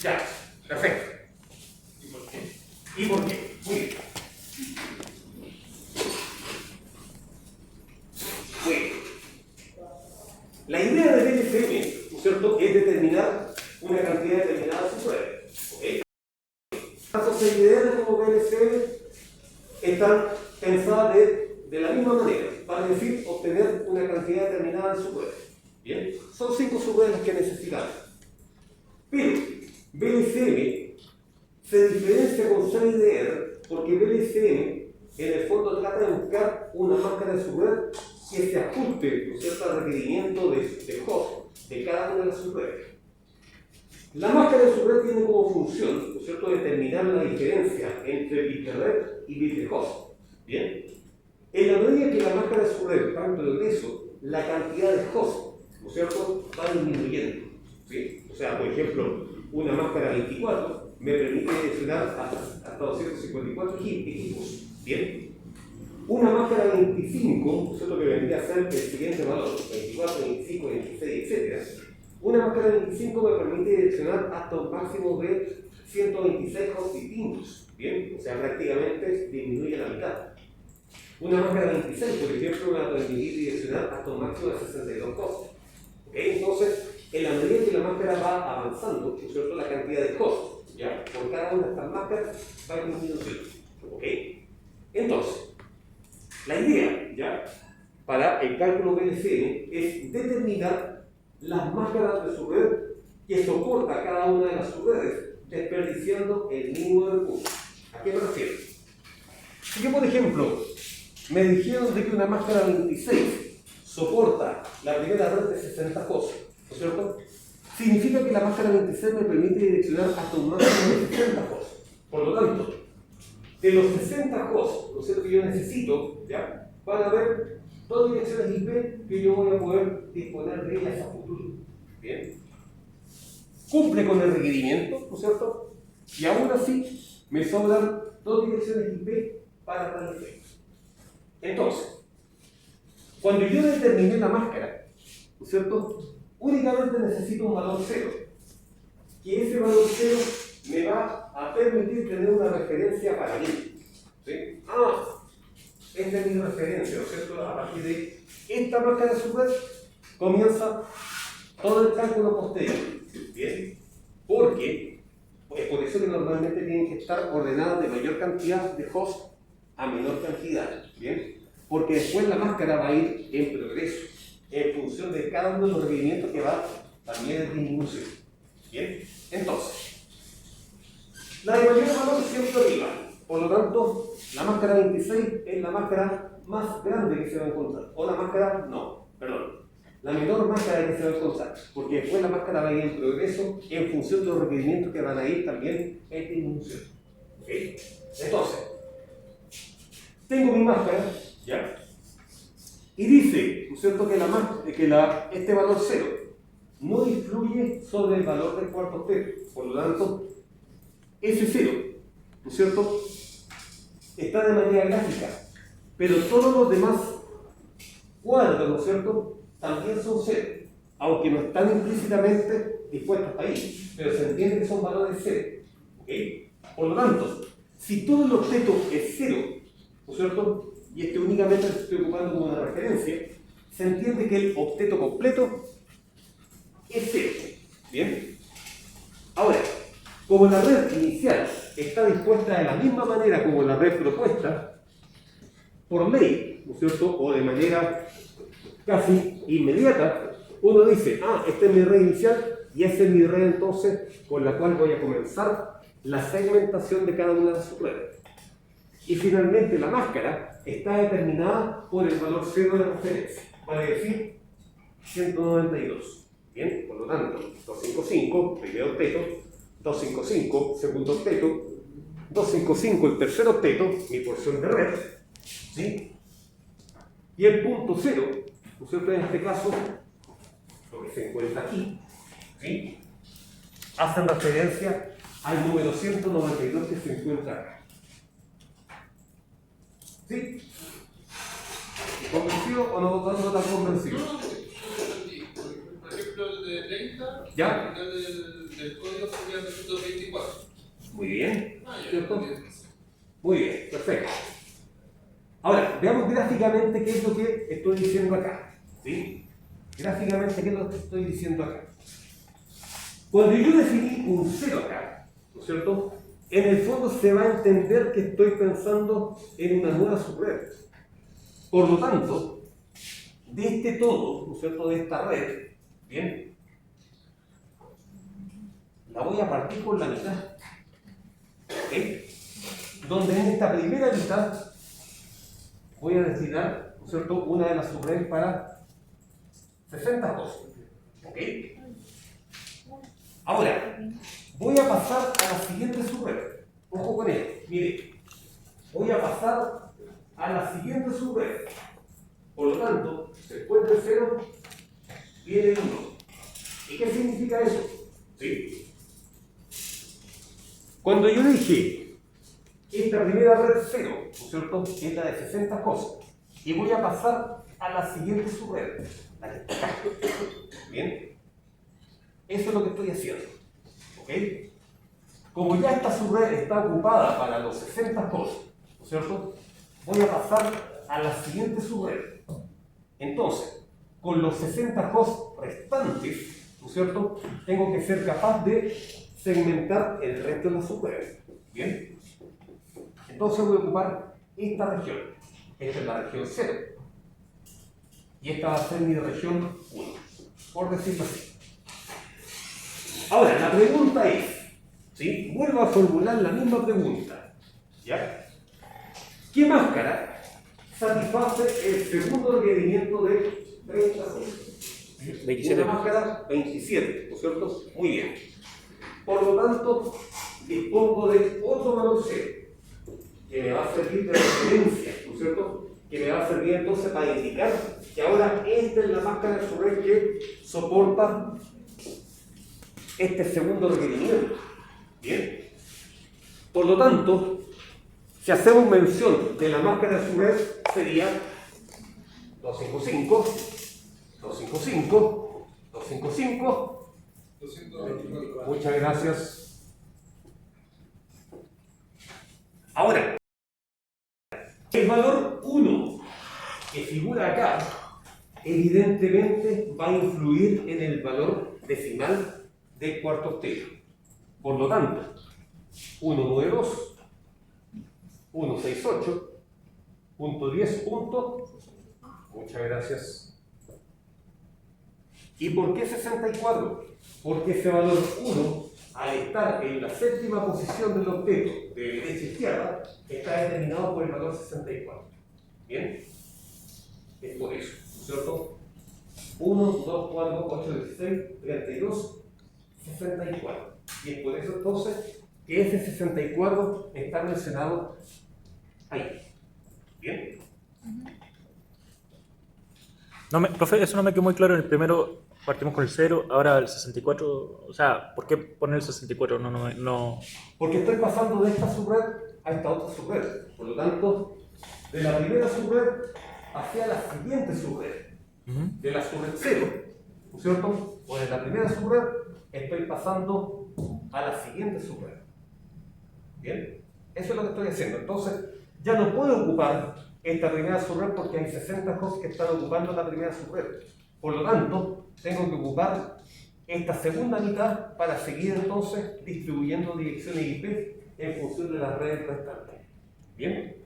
Speaker 1: Ya, perfecto.
Speaker 4: ¿Y por qué?
Speaker 1: ¿Y por qué? Muy bien. Bueno, la idea del LCM, ¿no es cierto?, es determinar una cantidad determinada de subredes. ¿Ok? Tanto CIDR como BLCM están pensadas de la misma manera, para decir obtener una cantidad determinada de subredes. Bien, son 5 subredes las que necesitamos. Pero BLCM se diferencia con CIDR porque BLCM en el fondo trata de buscar una máscara de subred que se ajuste, ¿no es cierto?, al requerimiento de host de cada una de las subredes. La máscara de subred tiene como función, ¿no es cierto?, determinar la diferencia entre bit de red y bit de host. Bien, en la medida que la máscara de subred va en progreso, la cantidad de host, ¿no es cierto?, va disminuyendo. ¿Sí? O sea, por ejemplo, una máscara 24 me permite direccionar hasta 254 equipos. Bien. Una máscara 25, ¿no es cierto?, que vendría a ser el siguiente valor, 24, 25, 26, etc. Una máscara 25 me permite direccionar hasta un máximo de 126 hosts distintos. Bien, o sea, prácticamente disminuye la mitad. Una máscara 26, por ejemplo, me va a permitir direccionar hasta un máximo de 62 hosts. ¿Okay? Entonces, en la medida que la máscara va avanzando, ¿no es cierto?, la cantidad de hosts, ¿ya?, por cada una de estas máscaras va disminuyendo. ¿Ok? Entonces, la idea, ¿ya?, para el cálculo BLCM es determinar las máscaras de subred que soporta cada una de las subredes, desperdiciando el mínimo del punto. ¿A qué me refiero? Si yo, por ejemplo, me dijeron de que una máscara 26 soporta la primera red de 60 hosts, ¿no es cierto?, significa que la máscara 26 me permite direccionar hasta un máximo de 60 hosts. Por lo tanto, de los 60 hosts, ¿no es cierto?, que yo necesito, ¿ya?, van a haber 2 direcciones IP que yo voy a poder disponer de ellas a futuro. Bien. Cumple con el requerimiento, ¿no es cierto? Y aún así me sobran 2 direcciones IP para tal efecto. Entonces, cuando yo determiné la máscara, ¿no es cierto?, únicamente necesito un valor 0. Que ese valor 0 me va a permitir tener una referencia para mí. ¿Sí? Esta es mi referencia, ¿no es cierto? A partir de esta máscara de subred comienza todo el cálculo posterior. ¿Bien? Porque es por eso que normalmente tienen que estar ordenadas de mayor cantidad de hosts a menor cantidad. ¿Bien? Porque después la máscara va a ir en progreso, en función de cada uno de los requerimientos que va también en disminución. ¿Bien? Entonces, la de mayor valor siempre arriba. Por lo tanto, la máscara 26 es la máscara más grande que se va a encontrar. O la máscara, la menor máscara que se va a encontrar. Porque después la máscara va a ir en progreso en función de los requerimientos que van a ir también en disminución. ¿Ok? Entonces, tengo mi máscara, ¿ya? Y dice, ¿no es cierto?, que este valor 0 no influye sobre el valor del cuarto octeto. Por lo tanto, ese 0, ¿no es cierto?, está de manera gráfica, pero todos los demás cuadros, ¿no es cierto?, también son 0, aunque no están implícitamente dispuestos ahí, pero se entiende que son valores 0. ¿Okay? Por lo tanto, si todo el octeto es 0, ¿no es cierto?, y únicamente lo estoy ocupando como una referencia, se entiende que el octeto completo es 0. ¿Bien? Ahora, como la red inicial está dispuesta de la misma manera como la red propuesta, por ley, ¿no es cierto? O de manera casi inmediata, uno dice, esta es mi red inicial y esa es mi red entonces con la cual voy a comenzar la segmentación de cada una de sus redes. Y finalmente la máscara está determinada por el valor 0 de referencia, vale decir 192. Bien, por lo tanto, 255, primer octeto, 255, segundo octeto, 255, el tercer octeto, mi porción de red, ¿sí? Y el punto 0, ¿no es cierto? En este caso, lo que se encuentra aquí, ¿sí? Hacen referencia al número 192 que se encuentra acá. ¿Sí? ¿Convencido o no tan convencido?
Speaker 4: No, por ejemplo, el de 30,
Speaker 1: ¿Ya?
Speaker 4: al final del código sería 224.
Speaker 1: Muy bien,
Speaker 4: Ya,
Speaker 1: ¿cierto?
Speaker 4: bien.
Speaker 1: Muy bien, perfecto. Ahora, veamos gráficamente qué es lo que estoy diciendo acá. ¿Sí? Gráficamente, ¿qué es lo que estoy diciendo acá? Cuando yo definí un 0 acá, ¿no es cierto? En el fondo se va a entender que estoy pensando en una nueva subred. Por lo tanto, de este todo, ¿no es cierto?, de esta red, ¿bien? La voy a partir por la mitad. ¿Ok? Donde en esta primera mitad voy a destinar, ¿no es cierto?, una de las subredes para 60 cosas. ¿Ok? Ahora, voy a pasar a la siguiente subred. Ojo con esto. Mire, voy a pasar a la siguiente subred. Por lo tanto, después del 0 viene el 1. ¿Y qué significa eso? ¿Sí? Cuando yo dije esta primera red 0, ¿no es cierto?, es la de 60 cosas, y voy a pasar a la siguiente subred, la que está acá. ¿Bien? Eso es lo que estoy haciendo. ¿Ok? Como ya esta subred está ocupada para los 60 cosas, ¿no es cierto?, voy a pasar a la siguiente subred. Entonces, con los 60 hosts restantes, ¿no es cierto?, tengo que ser capaz de segmentar el resto de las subredes. ¿Bien? Entonces voy a ocupar esta región. Esta es la región 0. Y esta va a ser mi región 1, por decirlo así. Ahora, la pregunta es, ¿sí? Vuelvo a formular la misma pregunta. ¿Ya? ¿Qué máscara satisface el segundo requerimiento de 30 horas?
Speaker 3: 27.
Speaker 1: Una máscara 27, ¿no es cierto? Muy bien. Por lo tanto, dispongo de otro valor 0, que me va a servir de referencia, ¿no es cierto? Que me va a servir entonces para indicar que ahora esta es la máscara de subred que soporta este segundo requerimiento. Bien. Por lo tanto, si hacemos mención de la máscara de subred, sería 255, 255, 255.
Speaker 4: 224.
Speaker 1: Muchas gracias. Ahora, el valor 1 que figura acá, evidentemente va a influir en el valor decimal del cuarto octeto. Por lo tanto, 192, 168, punto 10, punto. Muchas gracias. ¿Y por qué 64? Porque ese valor 1, al estar en la séptima posición del octeto de derecha a izquierda, está determinado por el valor 64. ¿Bien? Es por eso, ¿no es cierto? 1, 2, 4, 8, 16, 32, 64. Y es por eso entonces que ese 64 está mencionado ahí. ¿Bien?
Speaker 3: No profe, eso no me quedó muy claro. En el primero partimos con el 0, ahora el 64. O sea, ¿por qué poner el 64? No.
Speaker 1: Porque estoy pasando de esta subred a esta otra subred. Por lo tanto, de la primera subred hacia la siguiente subred. De la subred 0, ¿no es cierto? O de la primera subred estoy pasando a la siguiente subred. ¿Bien? Eso es lo que estoy haciendo. Entonces, ya no puedo ocupar esta primera subred porque hay 60 hosts que están ocupando la primera subred. Por lo tanto, tengo que ocupar esta segunda mitad para seguir entonces distribuyendo direcciones IP en función de las redes restantes. ¿Bien?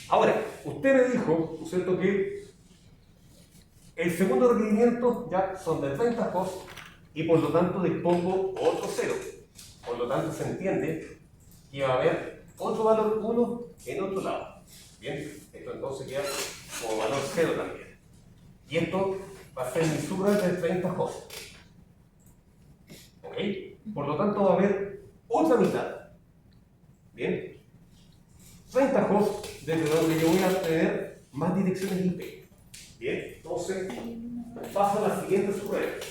Speaker 1: Ahora, usted me dijo, ¿no es cierto?, que el segundo requerimiento ya son de 30 hosts y por lo tanto dispongo otro 0. Por lo tanto, se entiende que va a haber otro valor 1 en otro lado. Bien, esto entonces queda como valor 0 también. Y esto va a ser mi subred de 30 hosts. ¿Ok? Por lo tanto, va a haber otra mitad. Bien. 30 hosts desde donde yo voy a tener más direcciones IP. Bien, entonces paso a la siguiente subred.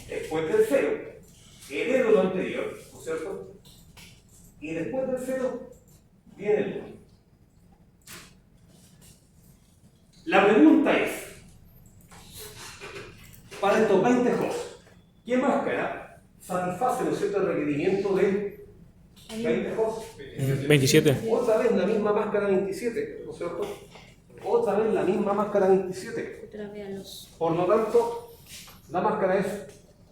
Speaker 1: Después del 0, heredo lo anterior, ¿no es cierto? Y después del 0 viene el 1. La pregunta es, para estos 20 hosts, ¿qué máscara satisface, ¿no es cierto?, el requerimiento de 20 hosts?
Speaker 3: 27.
Speaker 1: Otra vez la misma máscara 27, ¿no es cierto? Otra vez la misma máscara 27.
Speaker 2: Otra vez a los
Speaker 1: Por lo tanto, la máscara es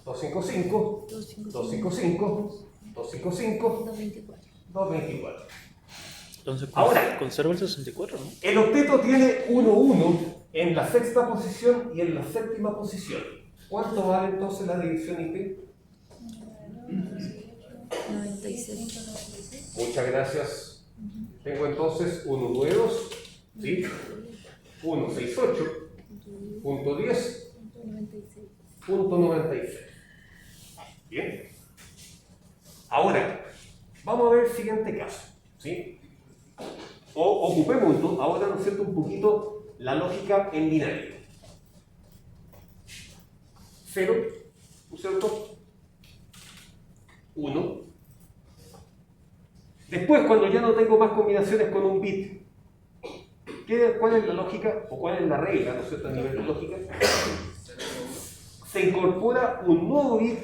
Speaker 1: 255, 255, 255,
Speaker 2: 224.
Speaker 1: 224.
Speaker 3: Entonces,
Speaker 1: Ahora,
Speaker 3: conserva el 64, ¿no?
Speaker 1: el octeto tiene 1, 1 en la sexta posición y en la séptima posición. ¿Cuánto vale entonces la división IP?
Speaker 2: 96.
Speaker 1: Muchas gracias. Tengo entonces 192, ¿sí? 168, punto 10,
Speaker 2: 96.
Speaker 1: punto 96. Bien. Ahora, vamos a ver el siguiente caso, ¿sí? Ocupemos ahora, ¿no es cierto?, un poquito la lógica en binario. 0, ¿no es cierto? 1. Después, cuando ya no tengo más combinaciones con un bit, ¿cuál es la lógica o cuál es la regla, ¿no es cierto?, a nivel de lógica? Se incorpora un nuevo bit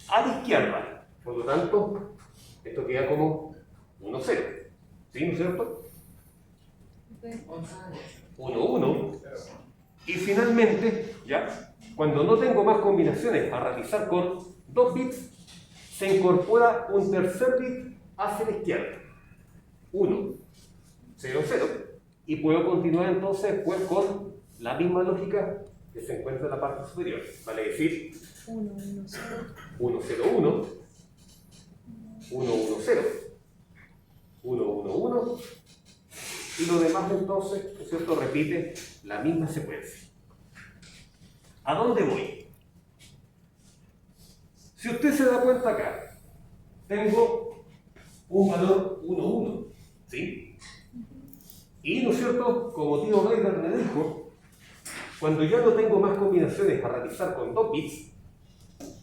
Speaker 1: a la izquierda. Por lo tanto, esto queda como 1, 0. ¿Sí, no es cierto? 1, 1. Y finalmente, ya, cuando no tengo más combinaciones a realizar con 2 bits, se incorpora un tercer bit hacia la izquierda. 1, 0, 0. Y puedo continuar entonces después con la misma lógica que se encuentra en la parte superior. Vale decir,
Speaker 2: 1, 1, 0.
Speaker 1: 1, 0, 1, 1, 1, 0, 1, 1, 1, y lo demás entonces, ¿no es cierto?, repite la misma secuencia. ¿A dónde voy? Si usted se da cuenta acá, tengo un valor 1, 1, ¿sí? Y, ¿no es cierto?, como tío Weber me dijo, cuando ya no tengo más combinaciones a realizar con 2 bits,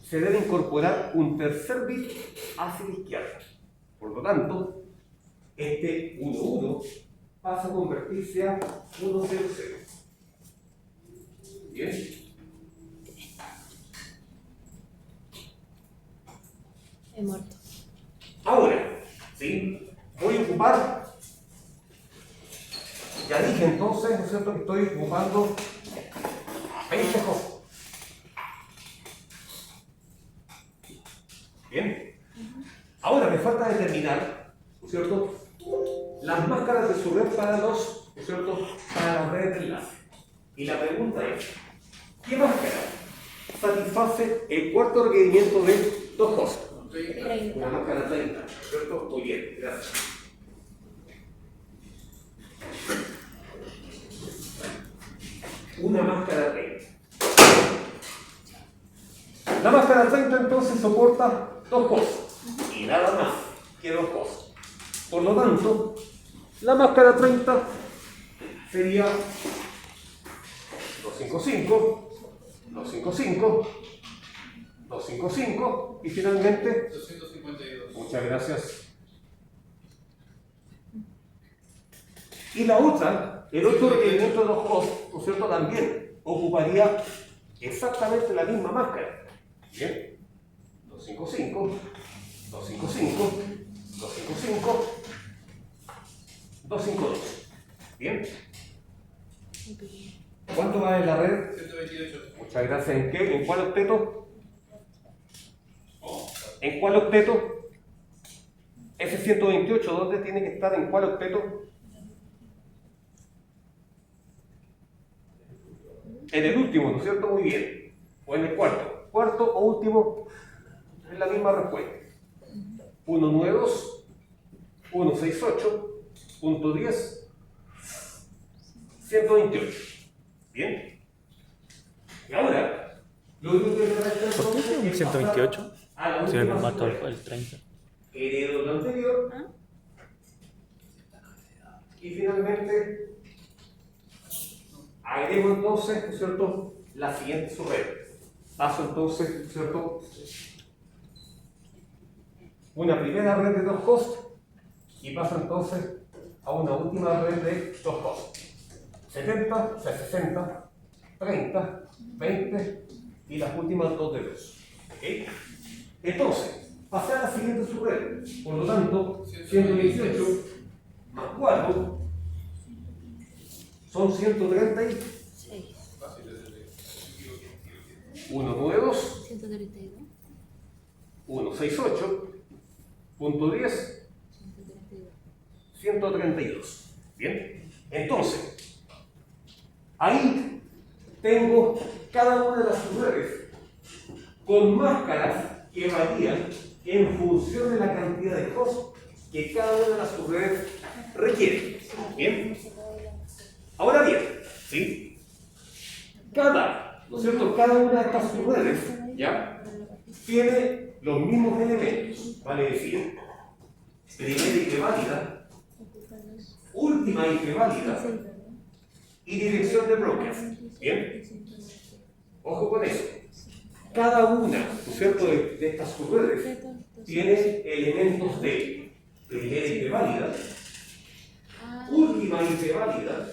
Speaker 1: se debe incorporar un tercer bit hacia la izquierda. Por lo tanto, este 1, 1 pasa a convertirse a 1, 0, 0. ¿Bien?
Speaker 2: He muerto.
Speaker 1: Ahora, ¿sí?, voy a ocupar, ya dije entonces, ¿no es cierto?, que estoy ocupando 20 hosts. Bien. Ahora me falta determinar, ¿no es cierto?, las máscaras de subred para los, ¿no es cierto?, para las redes de enlace. Y la pregunta es, ¿qué máscara satisface el cuarto requerimiento de 2 hosts?
Speaker 2: 30.
Speaker 1: Una máscara 30, ¿cierto? Muy bien, gracias. Una máscara 30. La máscara 30 entonces soporta 2 hosts y nada más que 2 hosts. Por lo tanto, la máscara 30 sería 255, 255, 255 y finalmente
Speaker 4: 252.
Speaker 1: muchas gracias. Y la otra, el otro requerimiento de los hosts, ¿no es cierto?, también ocuparía exactamente la misma máscara. Bien, 255, 255, 255, 252. ¿Bien? ¿Cuánto vale la red?
Speaker 4: 128.
Speaker 1: Muchas gracias. ¿En qué? ¿En cuál octeto? ¿En cuál octeto? Ese 128, ¿dónde tiene que estar? ¿En cuál octeto? En el último, ¿no es cierto? Muy bien. O en el cuarto. Cuarto o último es la misma respuesta. 192, 168, punto 10, 128. Bien. Y ahora, lo único que me resta entonces es
Speaker 3: 128.
Speaker 1: pasar a la
Speaker 3: Si me
Speaker 1: última
Speaker 3: marco
Speaker 1: superficie.
Speaker 3: el 30.
Speaker 1: Heredo lo anterior. Y finalmente, agrego entonces, ¿no es cierto?, la siguiente subred. Paso entonces, ¿no es cierto?, una primera red de 2 hosts y paso entonces a una última red de 2 hosts. 70, 60, 30, 20 y las últimas 2 de 2. ¿Ok? Entonces, pasé a la siguiente subred. Por lo tanto, 118 más 4 son 136. 192,
Speaker 2: 132.
Speaker 1: 168, punto 10, 132. Bien, entonces, ahí tengo cada una de las subredes con máscaras que varían en función de la cantidad de hosts que cada una de las subredes requiere. Bien, ahora bien, ¿sí? ¿No es cierto? Cada una de estas subredes, ¿ya?, tiene los mismos elementos, vale decir, primera IP válida, última IP válida y dirección de broadcast. Bien, ojo con eso. Cada una, ¿no es cierto?, de estas subredes tiene elementos de primera IP válida, última IP válida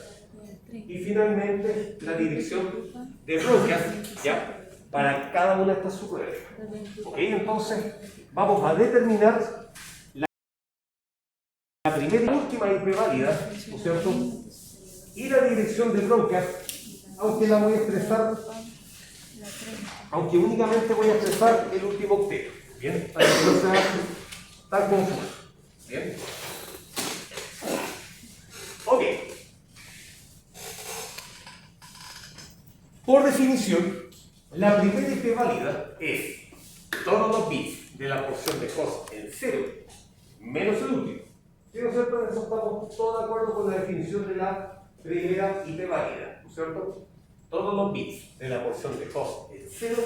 Speaker 1: y finalmente la dirección de broadcast, ¿ya?, para cada una de estas subredes. Ok, entonces vamos a determinar la primera y última IP válida, ¿no es cierto?, y la dirección de broadcast, aunque la voy a expresar, aunque únicamente voy a expresar el último octeto. Bien, para que no sea tan confuso. Bien. Ok. Por definición, la primera IP válida es todos los bits de la porción de host en 0 menos el último. ¿Sí, no es cierto? En eso estamos todos de acuerdo con la definición de la primera IP válida, ¿no es cierto? Todos los bits de la porción de host en 0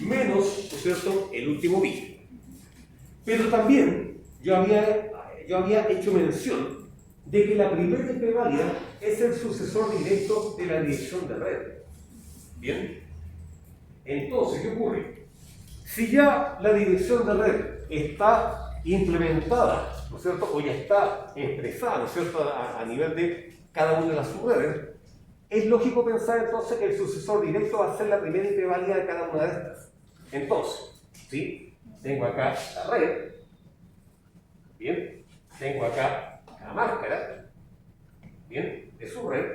Speaker 1: menos, ¿no es cierto?, el último bit. Pero también yo había hecho mención de que la primera IP válida es el sucesor directo de la dirección de red. Bien. Entonces, ¿qué ocurre? Si ya la dirección de red está implementada, ¿no es cierto?, o ya está expresada, ¿no es cierto?, a nivel de cada una de las subredes, es lógico pensar entonces que el sucesor directo va a ser la primera IP válida de cada una de estas. Entonces, ¿sí?, tengo acá la red, bien, tengo acá la máscara, bien, de su red.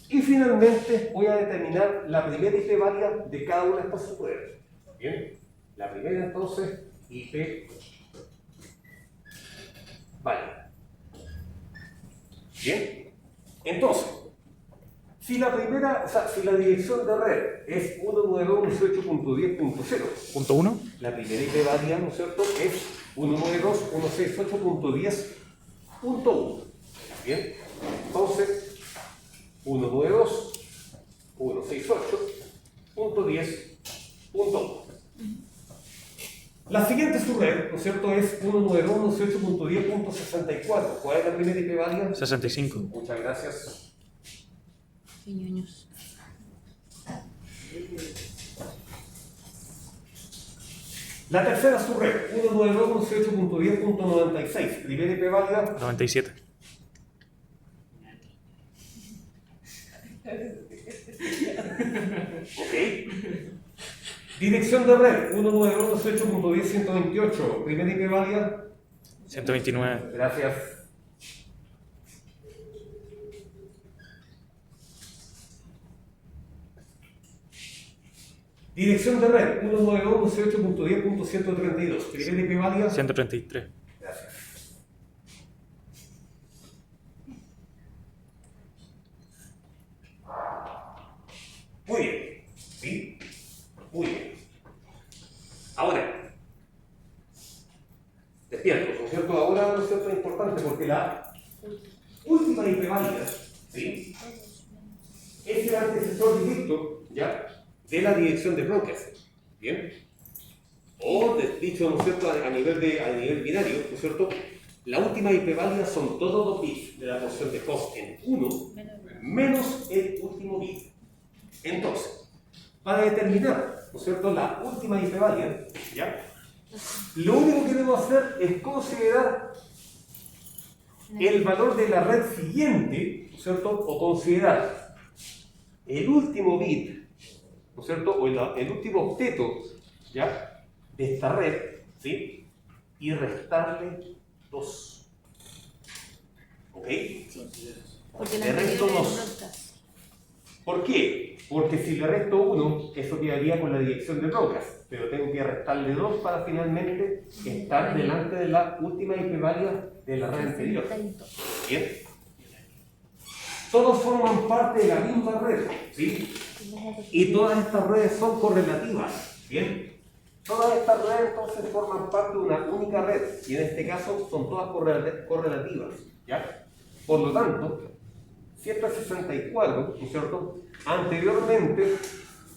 Speaker 1: Y finalmente voy a determinar la primera IP válida de cada una de estas subredes. Bien, la primera entonces IP válida. Bien, entonces, si la dirección de red es 192.168.10.0,
Speaker 3: Punto 1.
Speaker 1: la primera IP válida, ¿no es cierto?, es 192.168.10.1. Bien, entonces 192.168.10.1. La siguiente subred, ¿no es cierto?, es 192.168.10.64. ¿Cuál es la primera IP válida?
Speaker 3: 65.
Speaker 1: Muchas gracias.
Speaker 2: Qué ñoños.
Speaker 1: La tercera subred, 192.168.10.96. Primera IP válida.
Speaker 3: 97.
Speaker 1: Ok. Dirección de red, 192.168.10.128. Primera IP válida.
Speaker 3: 129.
Speaker 1: Gracias. Dirección de red 192.18.10.132. Primera IP válida.
Speaker 3: 133.
Speaker 1: Gracias. Muy bien. ¿Sí? Muy bien. Ahora, despierto, ¿no es cierto? Ahora, ¿no es cierto? Es importante porque la última IP válida, ¿sí? Es el antecesor directo, ¿ya? De la dirección de broadcast. ¿Bien? O, dicho, ¿no es cierto? A nivel binario, ¿no es cierto? La última IP válida son todos los bits de la porción de host en 1 menos el último bit. Entonces, para determinar, ¿no es cierto?, la última IP válida, ¿ya? Lo único que debo hacer es considerar el valor de la red siguiente, ¿no es cierto?, o considerar el último bit, ¿no es cierto?, o el último octeto, ¿ya?, de esta red, ¿sí?, y restarle 2. ¿Ok?
Speaker 2: Porque la
Speaker 1: Le resto
Speaker 2: anterior era
Speaker 1: 2.
Speaker 2: broadcast.
Speaker 1: ¿Por qué? Porque si le resto 1, eso quedaría con la dirección de broadcast, pero tengo que restarle 2 para finalmente estar delante de la última IP válida de la red anterior.
Speaker 2: 62.
Speaker 1: ¿Bien? Todos forman parte de la misma red, ¿sí? Y todas estas redes son correlativas, ¿bien? Todas estas redes entonces forman parte de una única red, y en este caso son todas correlativas, ¿ya? Por lo tanto, 164, ¿no es cierto? Anteriormente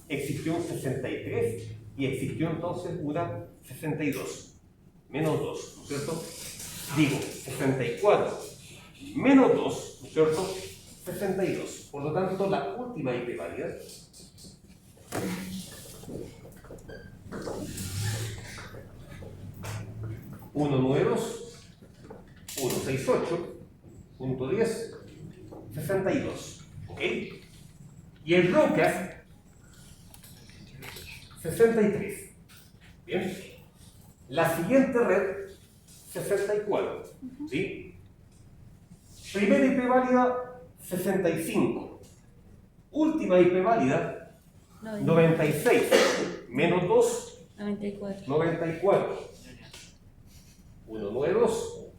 Speaker 1: existió un 63 y existió entonces una 62, menos 2, ¿no es cierto? Digo, 64 menos 2, ¿no es cierto? 62. Por lo tanto, la última IP válida uno nuevos 168.10.62. ¿Ok? Y el broadcast 63. Bien. La siguiente red 64. ¿Sí? Primera IP válida 65. Última IP válida 96. Menos 2.
Speaker 2: 94.
Speaker 1: 94. 1 nuevos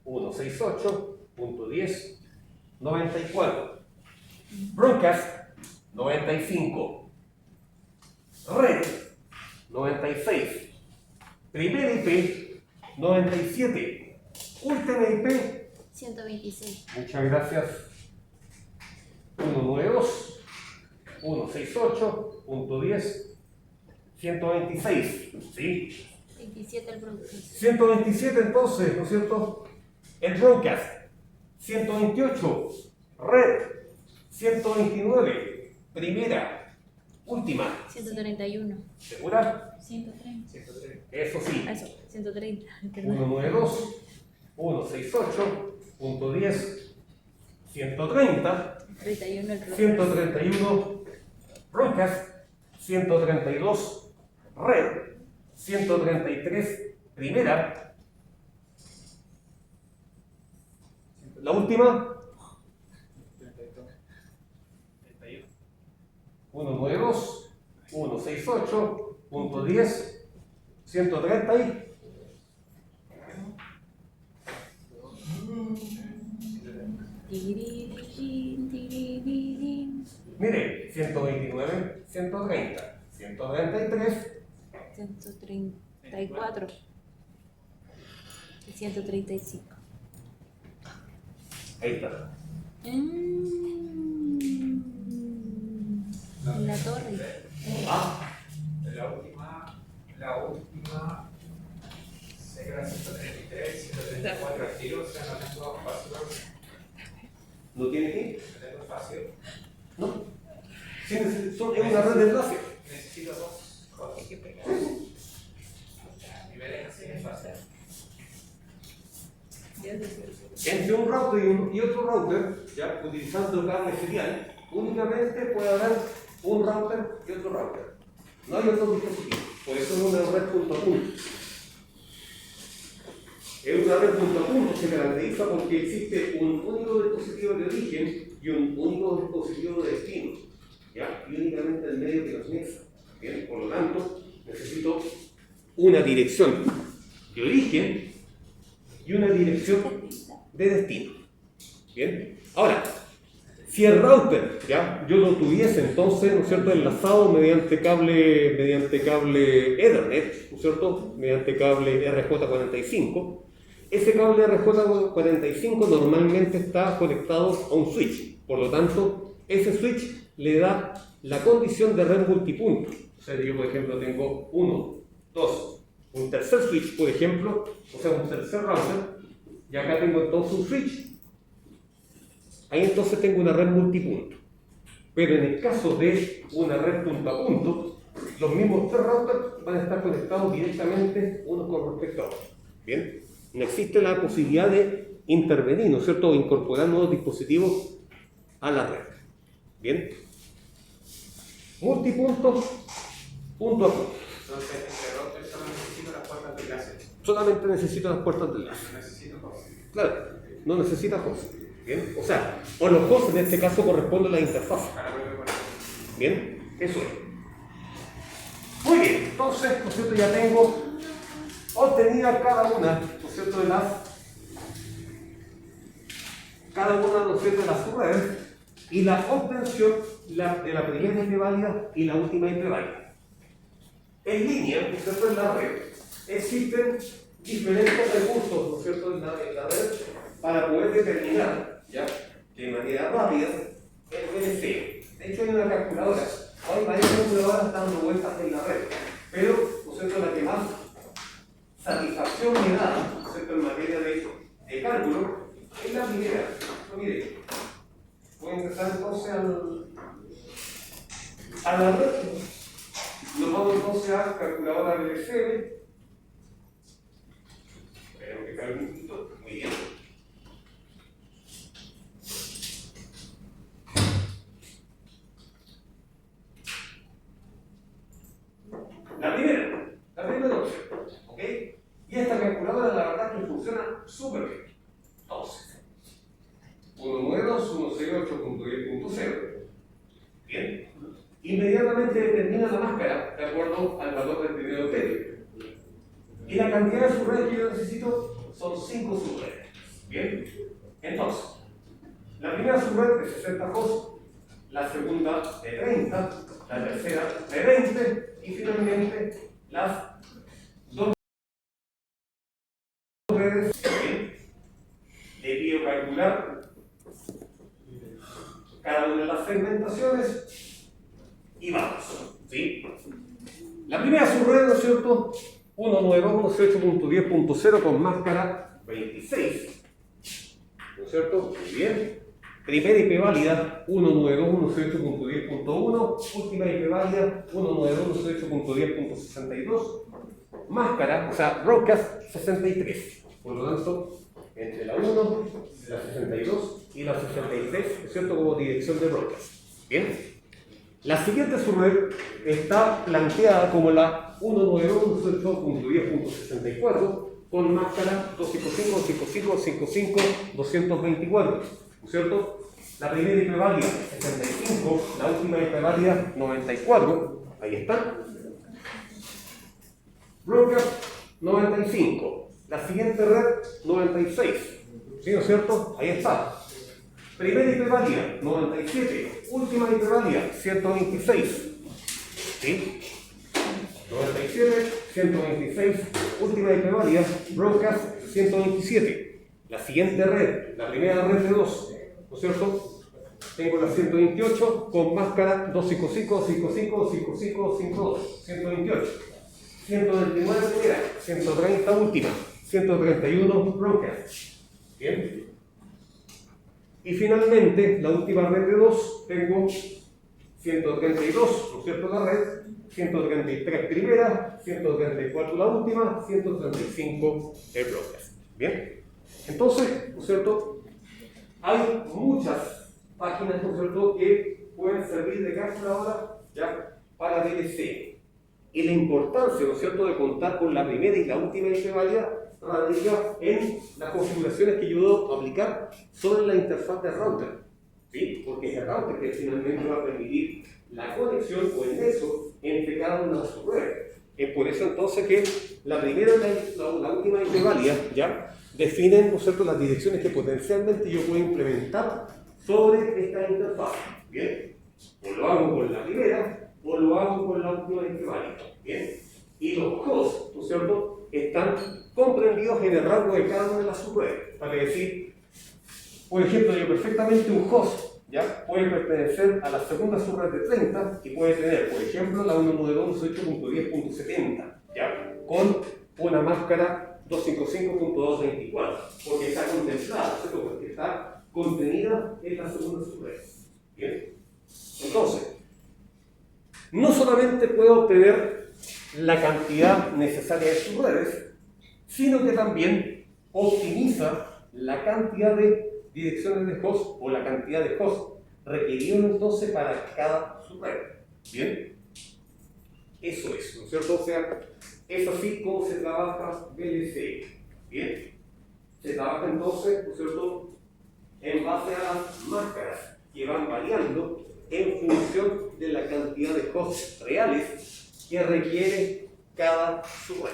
Speaker 1: 168.10.94. Broadcast 95. Red 96. Primera IP 97. Última IP
Speaker 2: 126.
Speaker 1: muchas gracias. 1 nuevos 168.10.126. ¿Sí?
Speaker 2: 27 el broadcast.
Speaker 1: 127 entonces, ¿no es cierto? El broadcast. 128. Red. 129. Primera. Última.
Speaker 2: 131.
Speaker 1: ¿Segura?
Speaker 2: 130.
Speaker 1: Eso sí.
Speaker 2: Eso, 130. Perdón.
Speaker 1: 192. 168.10. 130.
Speaker 2: 31 el broadcast.
Speaker 1: 131. Broadcast. 132. Red. 133, primera. La última. 192, 168.10, 130 y... Mire, 129, 130, 133.
Speaker 2: 134 y 135.
Speaker 1: Ahí está.
Speaker 2: La torre.
Speaker 5: La última era 133, 134 al tiro, o sea, no tengo espacio.
Speaker 1: ¿No tiene que?
Speaker 5: No tengo espacio.
Speaker 1: ¿No? Sí, es una red de enlace.
Speaker 5: Necesito 2 cosas que pegar. Niveles así es fácil.
Speaker 1: Entre un router y otro router, ya utilizando cable serial, únicamente puede haber un router y otro router. No hay otro dispositivo. Por eso es una red punto a punto. Es una red punto a punto, se caracteriza porque existe un único dispositivo de origen y un único dispositivo de destino, ¿ya? Y únicamente el medio que los nexa. Bien, por lo tanto, necesito una dirección de origen y una dirección de destino. Bien, ahora, si el router, ¿ya? Yo lo tuviese entonces, ¿no es cierto?, enlazado mediante cable Ethernet, ¿no es cierto?, mediante cable RJ45, ese cable RJ45 normalmente está conectado a un switch, por lo tanto, ese switch le da la condición de red multipunto. O sea, yo por ejemplo tengo uno, dos, un tercer switch, por ejemplo, o sea, un tercer router, y acá tengo entonces un switch. Ahí entonces tengo una red multipunto. Pero en el caso de una red punto a punto, los mismos tres routers van a estar conectados directamente unos con respecto a otros. Bien, no existe la posibilidad de intervenir, ¿no es cierto?, o incorporar nuevos dispositivos a la red. Bien, multipunto, punto a punto.
Speaker 5: Entonces, este router solo necesita las puertas de enlace.
Speaker 1: Solamente necesito las puertas de enlace.
Speaker 5: No necesito host.
Speaker 1: Claro, no necesita host. Bien, o sea, o los hosts en este caso corresponden a la interfaz. Bien, eso es. Muy bien, entonces, ¿no es cierto?, ya tengo obtenida cada una, ¿no es cierto?, de las subredes y la obtención de la primera IP válida y la última IP válida. En línea, ¿no es cierto?, en la red existen diferentes recursos, ¿no es cierto?, en la red para poder determinar, ¿ya?, de manera rápida el VLC. De hecho, hay una calculadora. Hay varias calculadoras dando vueltas en la red, pero, ¿no es cierto?, la que más satisfacción me da, ¿no es cierto?, en materia de cálculo, es la primera. No, mire, voy a empezar entonces a la red. Nos vamos entonces a calculadora VLC. Esperemos que cargue un poquito. Muy bien. La primera opción, ¿ok? Y esta calculadora la verdad que funciona súper bien. Entonces, 192.168.10.0. Bien. Inmediatamente determina la máscara de acuerdo al valor del primer hotel. Y la cantidad de subredes que yo necesito son 5 subredes. Bien. Entonces, la primera subred de 60 hosts, la segunda de 30, la tercera de 20 y finalmente las dos redes. Le pido calcular cada una de las segmentaciones y vamos. ¿Sí? La primera subred, ¿no es cierto?, 192.168.10.0 con máscara 26. ¿No es cierto? Muy bien. Primera IP válida 192.168.10.1, última IP válida 192.168.10.62, máscara, o sea, broadcast 63. Por lo tanto, entre la 1, la 62 y la 63, ¿es cierto?, como dirección de broadcast. Bien. La siguiente subred está planteada como la 192.168.10.64 con máscara 255.55.55.224, ¿no es cierto? La primera IP válida 65, la última IP válida 94, ahí está. Broadcast 95, la siguiente red 96, ¿sí, no es cierto? Ahí está. Primera IP válida 97, última IP válida 126, ¿sí? 97, 126, última IP válida, broadcast 127. La siguiente red, la primera red de 2, ¿no es cierto? Tengo la 128 con máscara 255.55.55.52, 128. 129 primera, 130 última, 131 broadcast. Bien. Y finalmente, la última red de 2, tengo 132, ¿no es cierto?, la red, 133 primera, 134 la última, 135 el broadcast. Bien. Entonces, ¿no es cierto?, hay muchas páginas, ¿no es cierto?, que pueden servir de calculadora, ¿ya?, para VLC. Y la importancia, ¿no es cierto?, de contar con la primera y la última IP válida radica en las configuraciones que yo debo aplicar sobre la interfaz del router, ¿sí? Porque es el router que finalmente va a permitir la conexión o el nexo entre cada una de sus redes. Es por eso entonces que la primera y la última IP válida ya definen, ¿no es cierto?, las direcciones que potencialmente yo puedo implementar sobre esta interfaz. ¿Bien? O lo hago con la primera o lo hago con la última IP válida. ¿Bien? Y los hosts, ¿no es cierto?, están comprendidos en el rango de cada una de las subredes. Para decir, por ejemplo, yo perfectamente un host ¿ya? Puede pertenecer a la segunda subred de 30 y puede tener, por ejemplo, la 192.18.10.70, ¿ya? Con una máscara 255.224, porque está contemplada, ¿cierto? Porque está contenida en la segunda subred. ¿Bien? Entonces, no solamente puedo obtener la cantidad necesaria de subredes, sino que también optimiza la cantidad de direcciones de host o la cantidad de host requeridos entonces para cada subred. ¿Bien? Eso es, ¿no es cierto? O sea, es así como se trabaja VLC. ¿Bien? Se trabaja entonces, ¿no es cierto?, en base a las máscaras que van variando en función de la cantidad de hosts reales que requiere cada subred.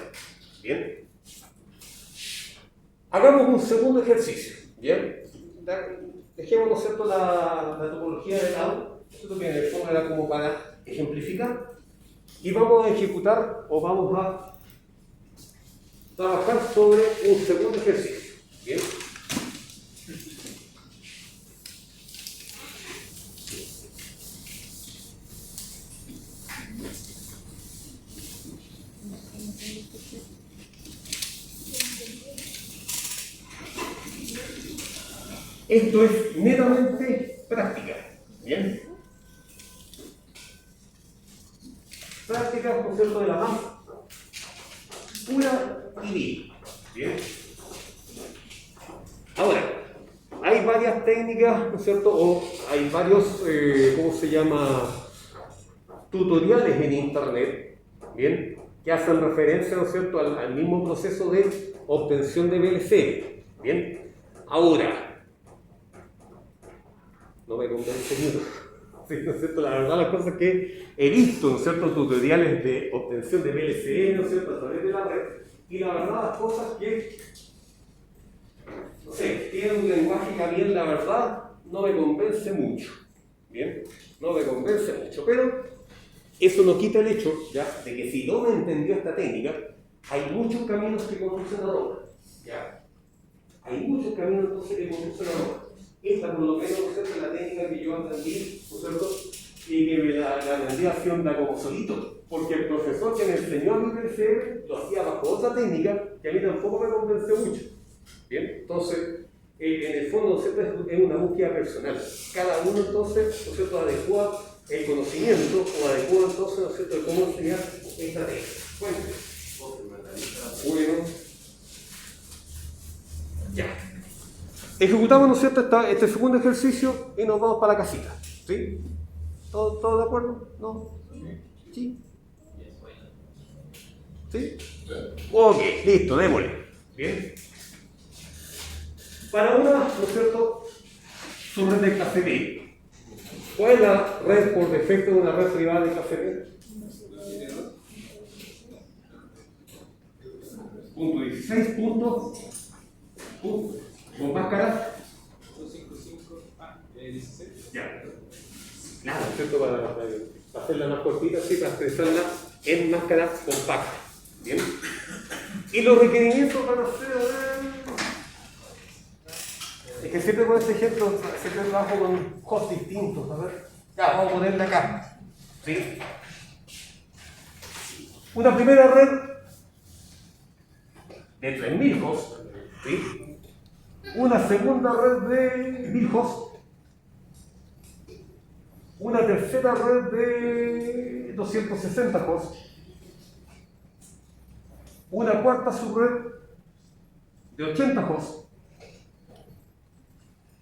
Speaker 1: ¿Bien? Hagamos un segundo ejercicio. ¿Bien? Dejemos, ¿no es cierto?, la topología de lado. Esto que en el fondo era como para ejemplificar. Y vamos a ejecutar o vamos a trabajar sobre un segundo ejercicio. ¿Bien? Esto es netamente práctica. ¿Bien? Práctica, ¿no es cierto?, de la más pura y vil. ¿Bien? Ahora, hay varias técnicas, ¿no es cierto?, o hay varios, ¿cómo se llama?, tutoriales en internet, ¿bien?, que hacen referencia, ¿no es cierto?, al mismo proceso de obtención de VLC. ¿Bien? Ahora, no me convence mucho. Sí, ¿no es cierto? La verdad, las cosas que he visto, ¿no es cierto?, tutoriales de obtención de VLC, ¿no es cierto?, a través de la red, y la verdad, las cosas que, no sé, tienen un lenguaje que a mí, la verdad, no me convence mucho. ¿Bien? No me convence mucho, pero eso no quita el hecho, ¿ya?, de que si no me entendió esta técnica, hay muchos caminos que conducen a Roma. ¿Ya? Hay muchos caminos entonces que conducen a Roma. Esta, por lo menos, ¿no es cierto?, es la técnica que yo aprendí, ¿no es cierto?, y que me la aprendí haciendo como solito, porque el profesor que me enseñó a mi VLC lo hacía bajo otra técnica que a mí tampoco me convenció mucho. ¿Bien? Entonces, en el fondo, ¿no es cierto?, es una búsqueda personal. Cada uno entonces, ¿no es cierto?, adecua el conocimiento o adecua entonces, ¿no es cierto?, de cómo enseñar esta técnica. Bueno, ya. Ejecutamos, ¿no es cierto?, este segundo ejercicio y nos vamos para la casita. ¿Sí? ¿Todos de acuerdo? ¿No? ¿Sí? ¿Sí? Ok, listo, démosle. Bien. Para una, ¿no es cierto?, subred de clase B, ¿cuál es la red por defecto de una red privada de clase B? Punto 16, punto. Con máscara.
Speaker 4: 16.
Speaker 1: Ya. Nada, ¿cierto? Para hacerla más cortita, sí, para expresarla en máscara compacta. Bien. Y los requerimientos van a ser. Es que siempre con este ejemplo, siempre trabajo con hosts distintos. A ver. Ya, vamos a ponerle acá. ¿Sí? Una primera red de 3000 hosts. ¿Sí? Una segunda red de 1000 hosts. Una tercera red de 260 hosts. Una cuarta subred de 80 hosts.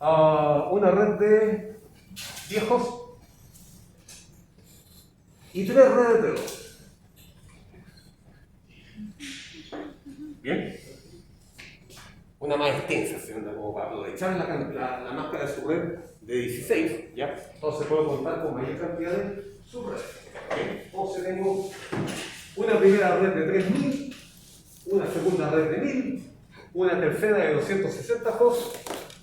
Speaker 1: Una red de 10 hosts. Y 3 redes de 2. ¿Bien? una más extensa, ¿cierto? Como para aprovechar la máscara de subred de 16, ¿ya? Entonces puedo contar con mayor cantidad de subred. ¿Okay? Entonces tengo una primera red de 3000, una segunda red de 1000, una tercera de 260 hosts,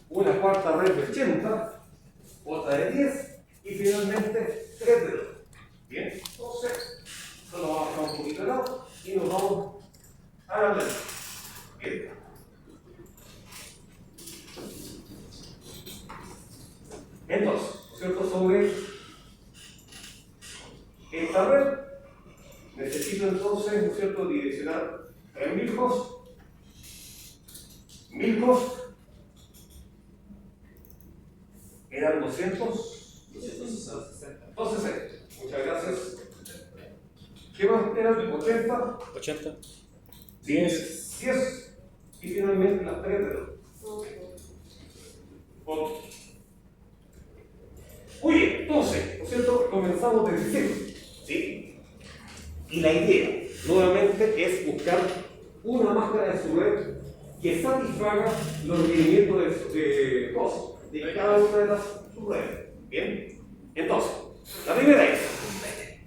Speaker 1: una cuarta red de 80, otra de 10 y finalmente 3 de 2. Bien, entonces, solo vamos a bajar un poquito de lado y nos vamos a la red. Bien. Entonces, ¿cierto? Sobre esta red, necesito entonces, ¿no es cierto?, direccionar 3000 hosts, 1000 hosts, eran 260. Muchas gracias. ¿Qué más eran? 80.
Speaker 3: 80.
Speaker 1: 10. Y finalmente las 3 de 2. Ok. Muy bien, entonces, ¿no es cierto? Comenzamos desde cero, ¿sí? Y la idea, nuevamente, es buscar una máscara de subred que satisfaga los requerimientos de host de cada una de las subredes. Bien, entonces, la primera es,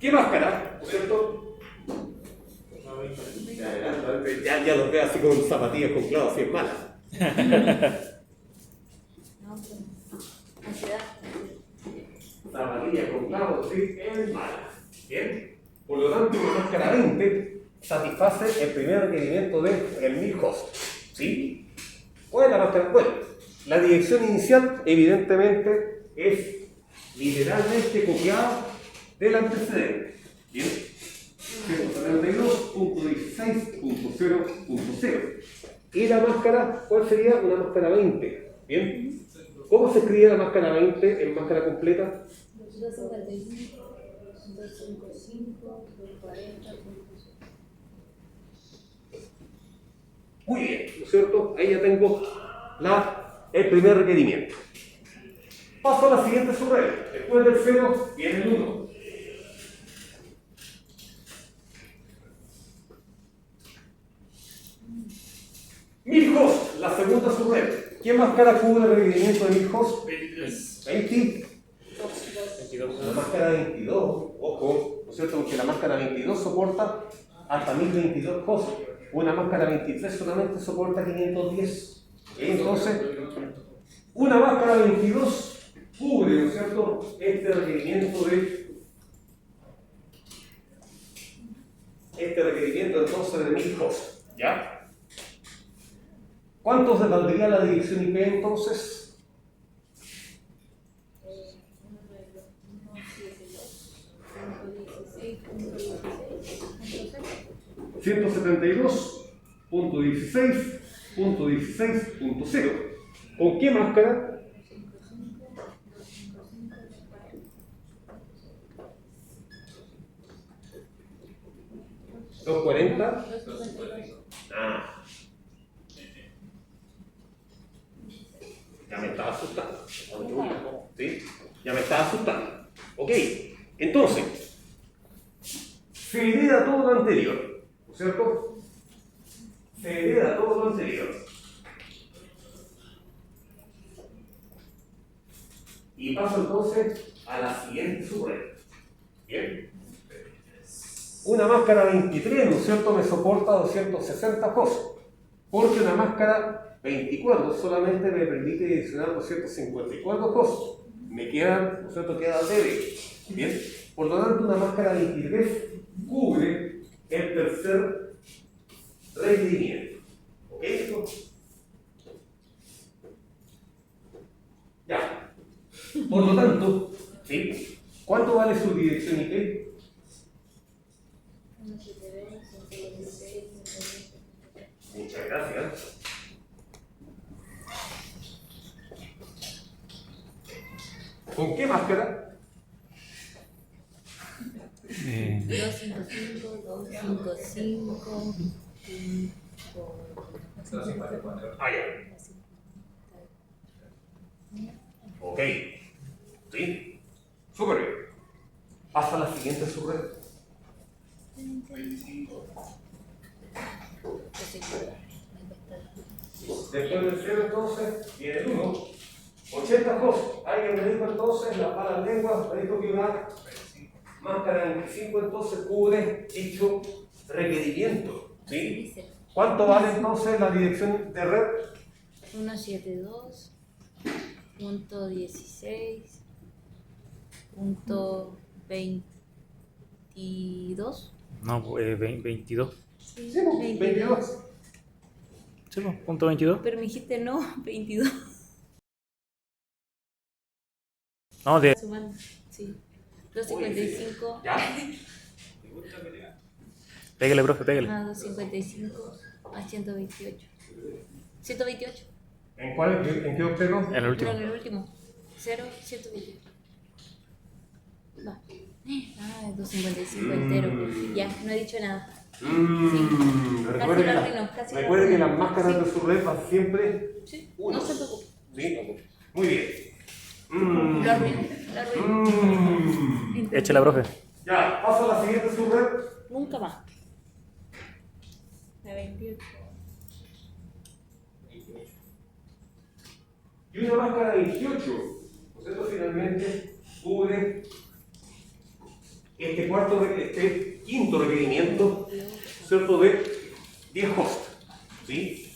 Speaker 1: ¿qué máscara? ¿No es cierto? Ya los veo así con zapatillas con clavos, así es mala.
Speaker 2: No, pues, ansiedad.
Speaker 1: Zapatilla con clavos, sí, es mala. Bien, por lo tanto, la máscara 20 satisface el primer requerimiento de el 1000 host. ¿Sí? ¿Cuál es la máscara? Bueno, la dirección inicial, evidentemente, es literalmente copiada del antecedente. Bien, 172.16.0.0. Y la máscara, ¿cuál sería? Una máscara 20. Bien, ¿cómo se escribía la máscara 20 en máscara completa?
Speaker 2: 255, 255, 240,
Speaker 1: Muy bien, ¿no es cierto? Ahí ya tengo el primer requerimiento. Paso a la siguiente subred. Después del 0 viene el 1. Mil hosts, la segunda subred. ¿Qué máscara cubre el requerimiento de 1000 hosts? 20. La máscara 22, ojo, ¿no es cierto? Porque la máscara 22 soporta hasta 1022 hosts. Una máscara 23 solamente soporta 510. Entonces, una máscara 22 cubre, ¿no es cierto?, este requerimiento entonces de 1000 hosts. ¿Ya? ¿Cuántos valdría la dirección IP entonces? 172.16.16.0. ¿Con qué máscara? ¿240? Ah. Ya me estaba asustando. ¿Sí? Ya me estaba asustando. Ok, entonces, se hereda todo lo anterior, ¿no es cierto? Se hereda todo lo anterior. Y paso entonces a la siguiente subred. Bien. Una máscara 23, ¿no es cierto?, me soporta 260 hosts. Porque una máscara 24 solamente me permite adicionar 254 hosts. Me quedan, ¿no es cierto?, queda débil. Bien. Por lo tanto, una máscara 23 cubre el tercer requerimiento. ¿Ok? Ya. Por lo tanto, ¿sí? ¿Cuánto vale su dirección IP?
Speaker 2: 172,
Speaker 1: Muchas gracias. ¿Con qué máscara?
Speaker 2: 255, 255,
Speaker 5: 254.
Speaker 1: Ah, ya. Ok. ¿Sí? Súper bien. Pasa a la siguiente subred.
Speaker 2: 25.
Speaker 1: Después del 0 entonces viene el 1. 82. Alguien me dijo entonces, la mala lengua, me dijo que una máscara 25 entonces cubre dicho requerimiento. ¿Sí?
Speaker 2: Dice
Speaker 1: ¿Cuánto vale entonces la dirección de red?
Speaker 2: 172.16.22.
Speaker 3: No, 22.
Speaker 2: Sí,
Speaker 1: Sí, 22.
Speaker 3: Sí, pues, punto 22.
Speaker 2: Pero me dijiste no, 22.
Speaker 3: No, de.
Speaker 2: Sumando, sí. 255
Speaker 1: ¿Ya?
Speaker 3: Pégale, profe, pégale.
Speaker 2: más 255 más 128. 128.
Speaker 1: ¿En cuál? ¿En qué obtengo?
Speaker 3: En el último.
Speaker 2: No, en el último. 0, 128. Va. Ah, 255 entero. Ya, no he dicho nada.
Speaker 1: Recuerde
Speaker 2: Casi lo arruinó, casi lo
Speaker 1: recuerde que
Speaker 2: arruinó.
Speaker 1: las máscaras
Speaker 2: Sí.
Speaker 1: de su red van siempre
Speaker 2: Sí,
Speaker 1: uno.
Speaker 2: no se preocupe.
Speaker 1: ¿Sí? Muy bien.
Speaker 2: Lo arruinó, lo arruinó.
Speaker 3: Échela, profe.
Speaker 1: Ya, paso a la siguiente subred.
Speaker 2: Nunca más. La 28.
Speaker 1: Y una máscara 28. Pues esto finalmente cubre este quinto requerimiento, ¿cierto? De 10 hosts. ¿Sí?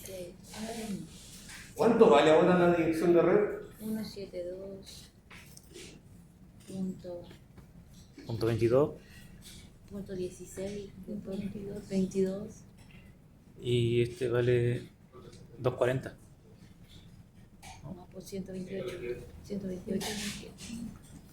Speaker 1: ¿Cuánto vale ahora la dirección de red?
Speaker 2: 172.
Speaker 3: Punto 22.
Speaker 2: Punto 16, después 22.
Speaker 3: Y este vale 240.
Speaker 2: No, pues 128. 128.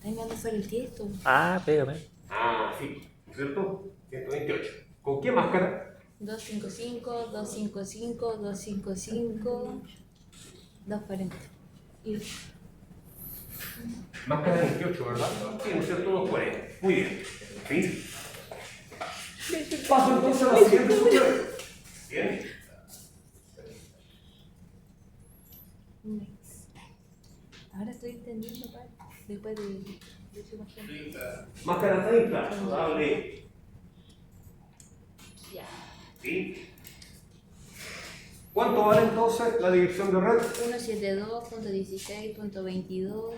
Speaker 2: Ay, me va a hacer el tiesto.
Speaker 3: Ah, pégame.
Speaker 1: Ah, sí, ¿cierto? 128. ¿Con qué máscara?
Speaker 2: 255, 255, 255, 240. Y
Speaker 1: Máscara 28, ¿verdad? Sí, ¿no es cierto? 240. Muy bien. ¿Sí? Paso entonces a la siguiente subred. Bien.
Speaker 2: ahora estoy entendiendo, ¿vale? Después de su imagen.
Speaker 1: Máscara 30. Dale.
Speaker 2: Ya.
Speaker 1: ¿Sí? ¿Cuánto vale entonces la dirección de red?
Speaker 2: 172.16.22.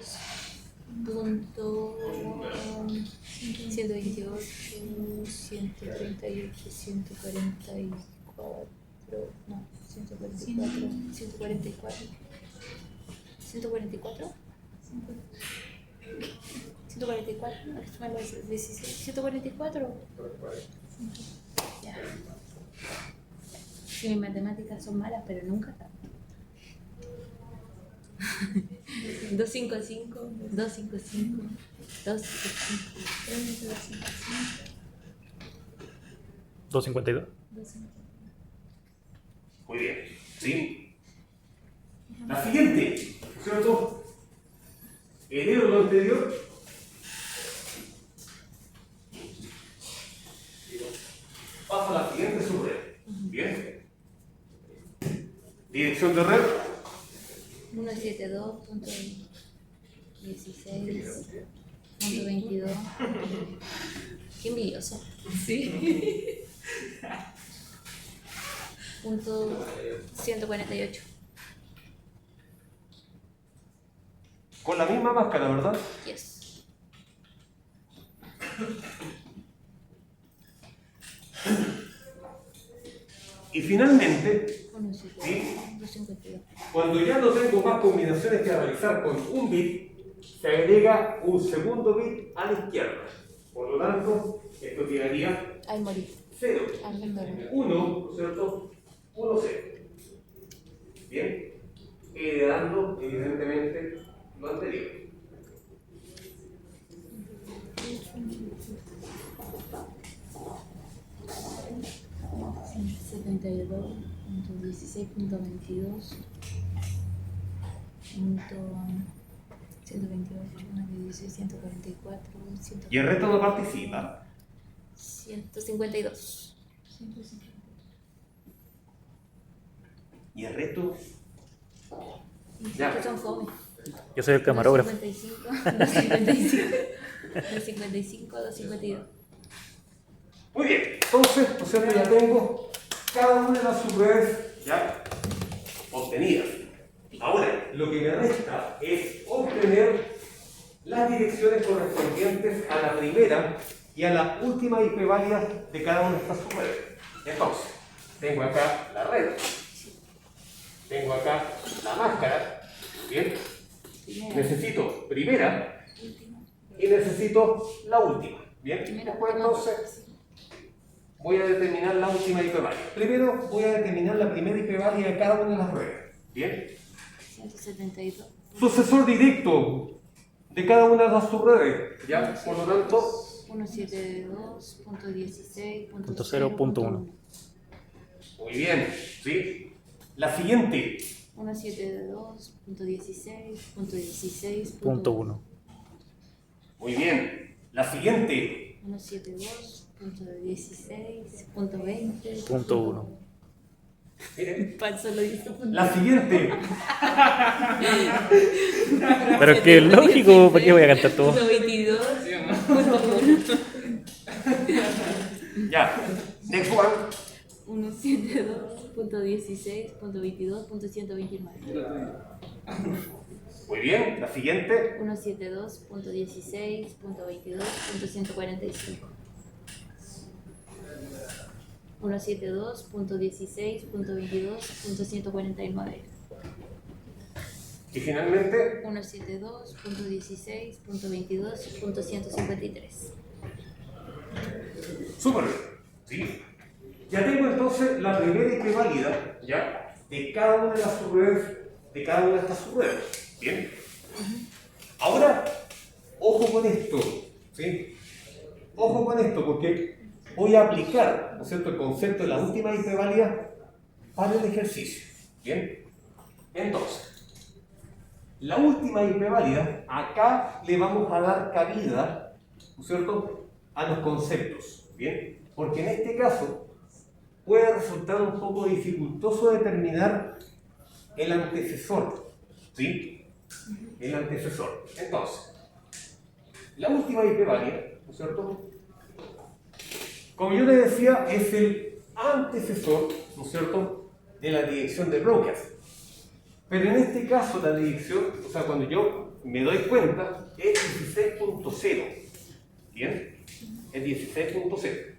Speaker 2: Punto 128, 138, 144, no, 144, 144, 144, 144, 16, 144. Ya. Sí, mis matemáticas son malas, pero nunca tanto. 255, 255, 255,
Speaker 3: 252.
Speaker 2: 255.
Speaker 1: Muy bien. ¿Sí? La siguiente, ¿cierto? Enero lo anterior. Pasa a la siguiente subred. Bien. Dirección de red.
Speaker 2: 172.16.22. Qué envidioso. Sí. Punto 148.
Speaker 1: Con la misma máscara, ¿verdad?
Speaker 2: Yes.
Speaker 1: Y finalmente,
Speaker 2: 172.
Speaker 1: cuando ya no tengo más combinaciones que realizar con un bit, se agrega un segundo bit a la izquierda. Por lo tanto, esto quedaría
Speaker 2: Ay, morí.
Speaker 1: 0.
Speaker 2: Ah, perdón.
Speaker 1: 1, ¿cierto? 1, 0. Bien. Heredando, evidentemente, lo anterior.
Speaker 2: Punto 16.22. Punto 128, 116, 144,
Speaker 1: Y el resto no participa.
Speaker 2: 152.
Speaker 1: Y el resto.
Speaker 2: Ya.
Speaker 1: Ya.
Speaker 2: Que son fome.
Speaker 3: Yo soy el camarógrafo.
Speaker 2: 255, 255, 252.
Speaker 1: Muy bien. Entonces, ¿no es cierto? Ya tengo cada una de las subredes ya obtenidas. Ahora, lo que me resta es obtener las direcciones correspondientes a la primera y a la última IP válida de cada una de estas subredes. Entonces, tengo acá la red, tengo acá la máscara, ¿bien? Necesito primera y necesito la última, ¿bien? Después entonces voy a determinar la última IP válida. Primero voy a determinar la primera IP válida de cada una de las redes, ¿bien?
Speaker 2: 172.
Speaker 1: Sucesor directo de cada una de las subredes, ¿ya? Por lo tanto,
Speaker 2: 172.16.0.1.
Speaker 1: muy bien, ¿sí? La siguiente,
Speaker 2: 172.16.16.1.
Speaker 1: muy bien. La siguiente,
Speaker 2: 172.16.20.
Speaker 1: miren.
Speaker 2: Falso lo dice.
Speaker 1: La siguiente,
Speaker 3: Pero es que es lógico, ¿por qué voy a cantar todo?
Speaker 2: 122.
Speaker 1: ya. Next one,
Speaker 2: 172.16.22.129.
Speaker 1: muy bien. La siguiente,
Speaker 2: 172.16.22.145. 172.16.22.149.
Speaker 1: y finalmente,
Speaker 2: 172.16.22.153.
Speaker 1: súper bien, ¿sí? Ya tengo entonces la primera IP válida, ¿ya? De cada una de las subredes, de cada una de estas subredes, ¿bien? Ahora, ojo con esto, ¿sí? Ojo con esto, porque voy a aplicar, ¿no es cierto?, el concepto de la última IP válida para el ejercicio, ¿bien? Entonces, la última IP válida, acá le vamos a dar cabida, ¿no es cierto?, a los conceptos, ¿bien? Porque en este caso puede resultar un poco dificultoso determinar el antecesor, ¿sí? El antecesor. Entonces, la última IP válida, ¿no es cierto?, como yo le decía, es el antecesor, ¿no es cierto?, de la dirección de broadcast. Pero en este caso la dirección, o sea, cuando yo me doy cuenta, es 16.0. ¿Bien? Es 16.0.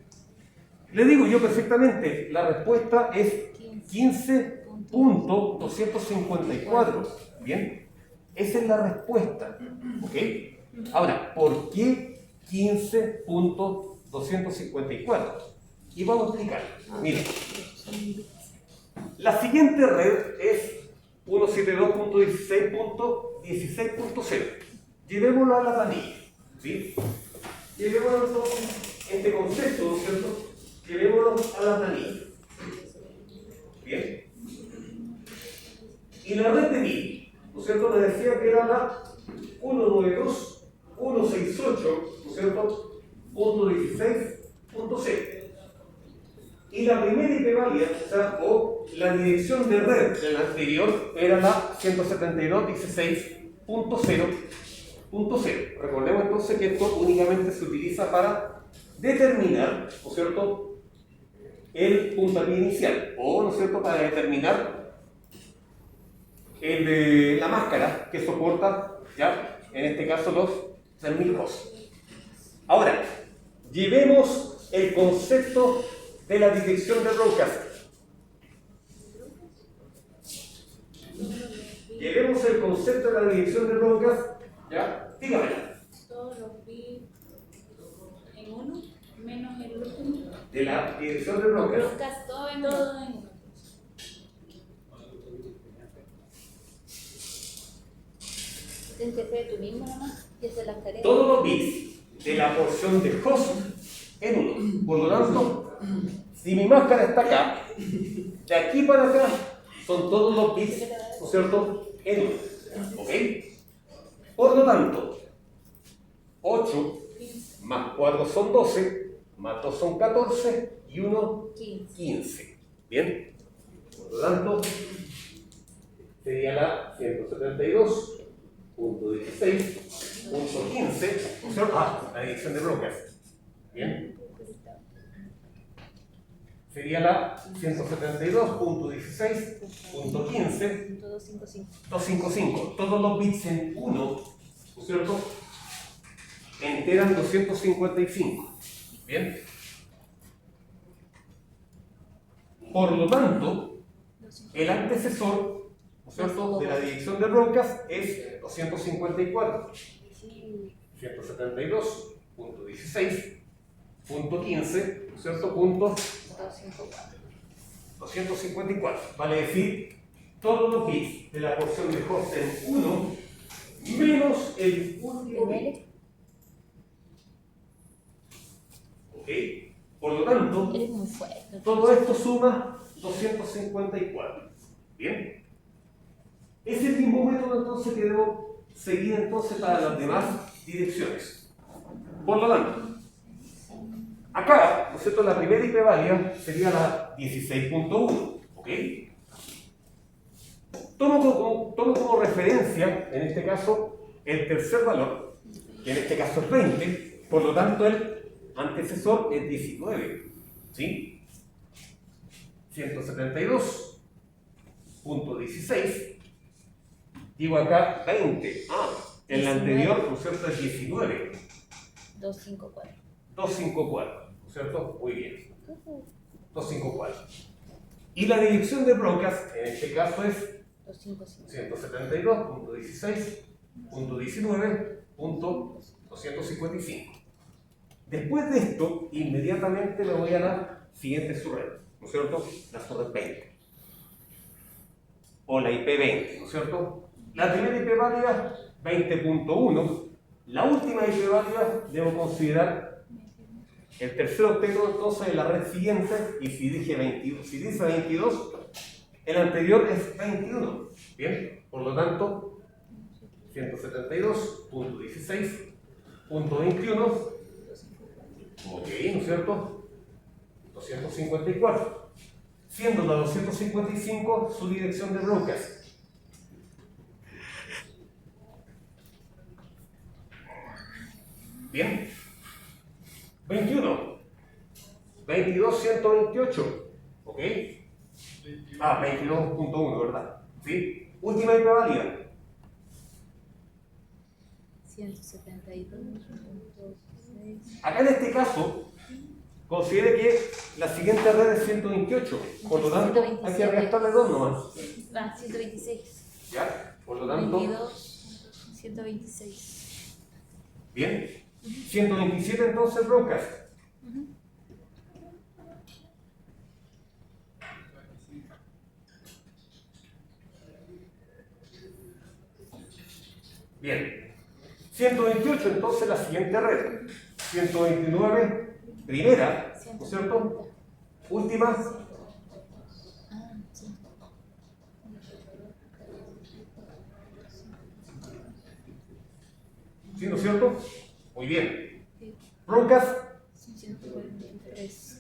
Speaker 1: Le digo yo perfectamente, la respuesta es 15.254. ¿Bien? Esa es la respuesta. ¿Ok? Ahora, ¿por qué 15.254? Y vamos a explicar. Miren, la siguiente red es 172.16.16.0. Llevémoslo a la planilla, ¿sí? Llevémoslo entonces, este concepto, ¿no es cierto? Llevémoslo a la planilla. Bien. Y la red de BIM, ¿no es cierto? Me decía que era la 192.168, ¿no es cierto? .16.0. Y la primera IP válida, o la dirección de red de la anterior, era la 172.16.0.0. Recordemos entonces que esto únicamente se utiliza para determinar, ¿no es cierto?, el puntapié inicial, o, ¿no es cierto?, para determinar la máscara que soporta, ya, en este caso los 3000 hosts. Ahora, llevemos el concepto de la dirección de broadcast. Llevemos el concepto de la dirección de broadcast, ¿ya? Dígamela.
Speaker 2: Todos los bits en uno, menos el último.
Speaker 1: De la dirección de broadcast.
Speaker 2: Broadcast todo en uno. Tienes que hacer tú mismo nomás y hacer las tareas.
Speaker 1: Todos los bits de la porción de host en uno. Por lo tanto, si mi máscara está acá, de aquí para acá son todos los bits, ¿no es cierto?, en uno. ¿Ok? Por lo tanto, 8 más 4 son 12, más 2 son 14 y 1, 15. ¿Bien? Por lo tanto, sería la 172.16.15, ¿no es cierto? La dirección de broadcast. ¿Bien? sería la 172.16.15. 255. Todos los bits en 1, ¿no es cierto? Enteran 255. Bien. Por lo tanto, el antecesor, ¿no es cierto?, de la dirección de broadcast es 254. 172.16.15, ¿no es cierto?, punto 254. Vale decir, todos los bits de la porción de host en 1 menos el último bit. ¿Ok? Por lo tanto,
Speaker 2: Eres muy fuerte.
Speaker 1: todo esto suma 254. ¿Bien? Es el mismo método entonces que debo seguir entonces para las demás direcciones. Por lo tanto, acá, ¿no es cierto?, la primera IP válida sería la 16.1. ¿Ok? Tomo como referencia, en este caso, el tercer valor, que en este caso es 20, por lo tanto el antecesor es 19. ¿Sí? 172.16. Digo acá 20. En la anterior, ¿no es cierto?, es 19.
Speaker 2: 254.
Speaker 1: 254, ¿no es cierto? Muy bien. 254. Y la dirección de broadcast, en este caso es 172.16.19.255. Después de esto, inmediatamente me voy a la siguiente subred, ¿no es cierto? La subred 20. O la IP 20, ¿no es cierto? La primera IP válida, 20.1. La última IP válida, debo considerar el tercer octeto entonces de la red siguiente, y si dije 22, si dice 22, el anterior es 21. Bien, por lo tanto, 172.16.21. Ok, ¿no es cierto? 254. Siendo la 255 su dirección de broadcast. Bien. 21. 22.128. ¿Ok? 22.1, ¿verdad? ¿Sí? Última IP válida.
Speaker 2: 172.6.
Speaker 1: Acá en este caso, considere que la siguiente red es 128. Por lo tanto, hay que restarle 2 nomás.
Speaker 2: 126.
Speaker 1: ¿Ya? Por lo tanto.
Speaker 2: 22, 126.
Speaker 1: Bien. 127 entonces broadcast. Bien. 128 entonces la siguiente red. 129 primera, ¿no es cierto? Última.
Speaker 2: Sí.
Speaker 1: ¿Sí, no es cierto? Muy bien. Broadcast.
Speaker 2: 143.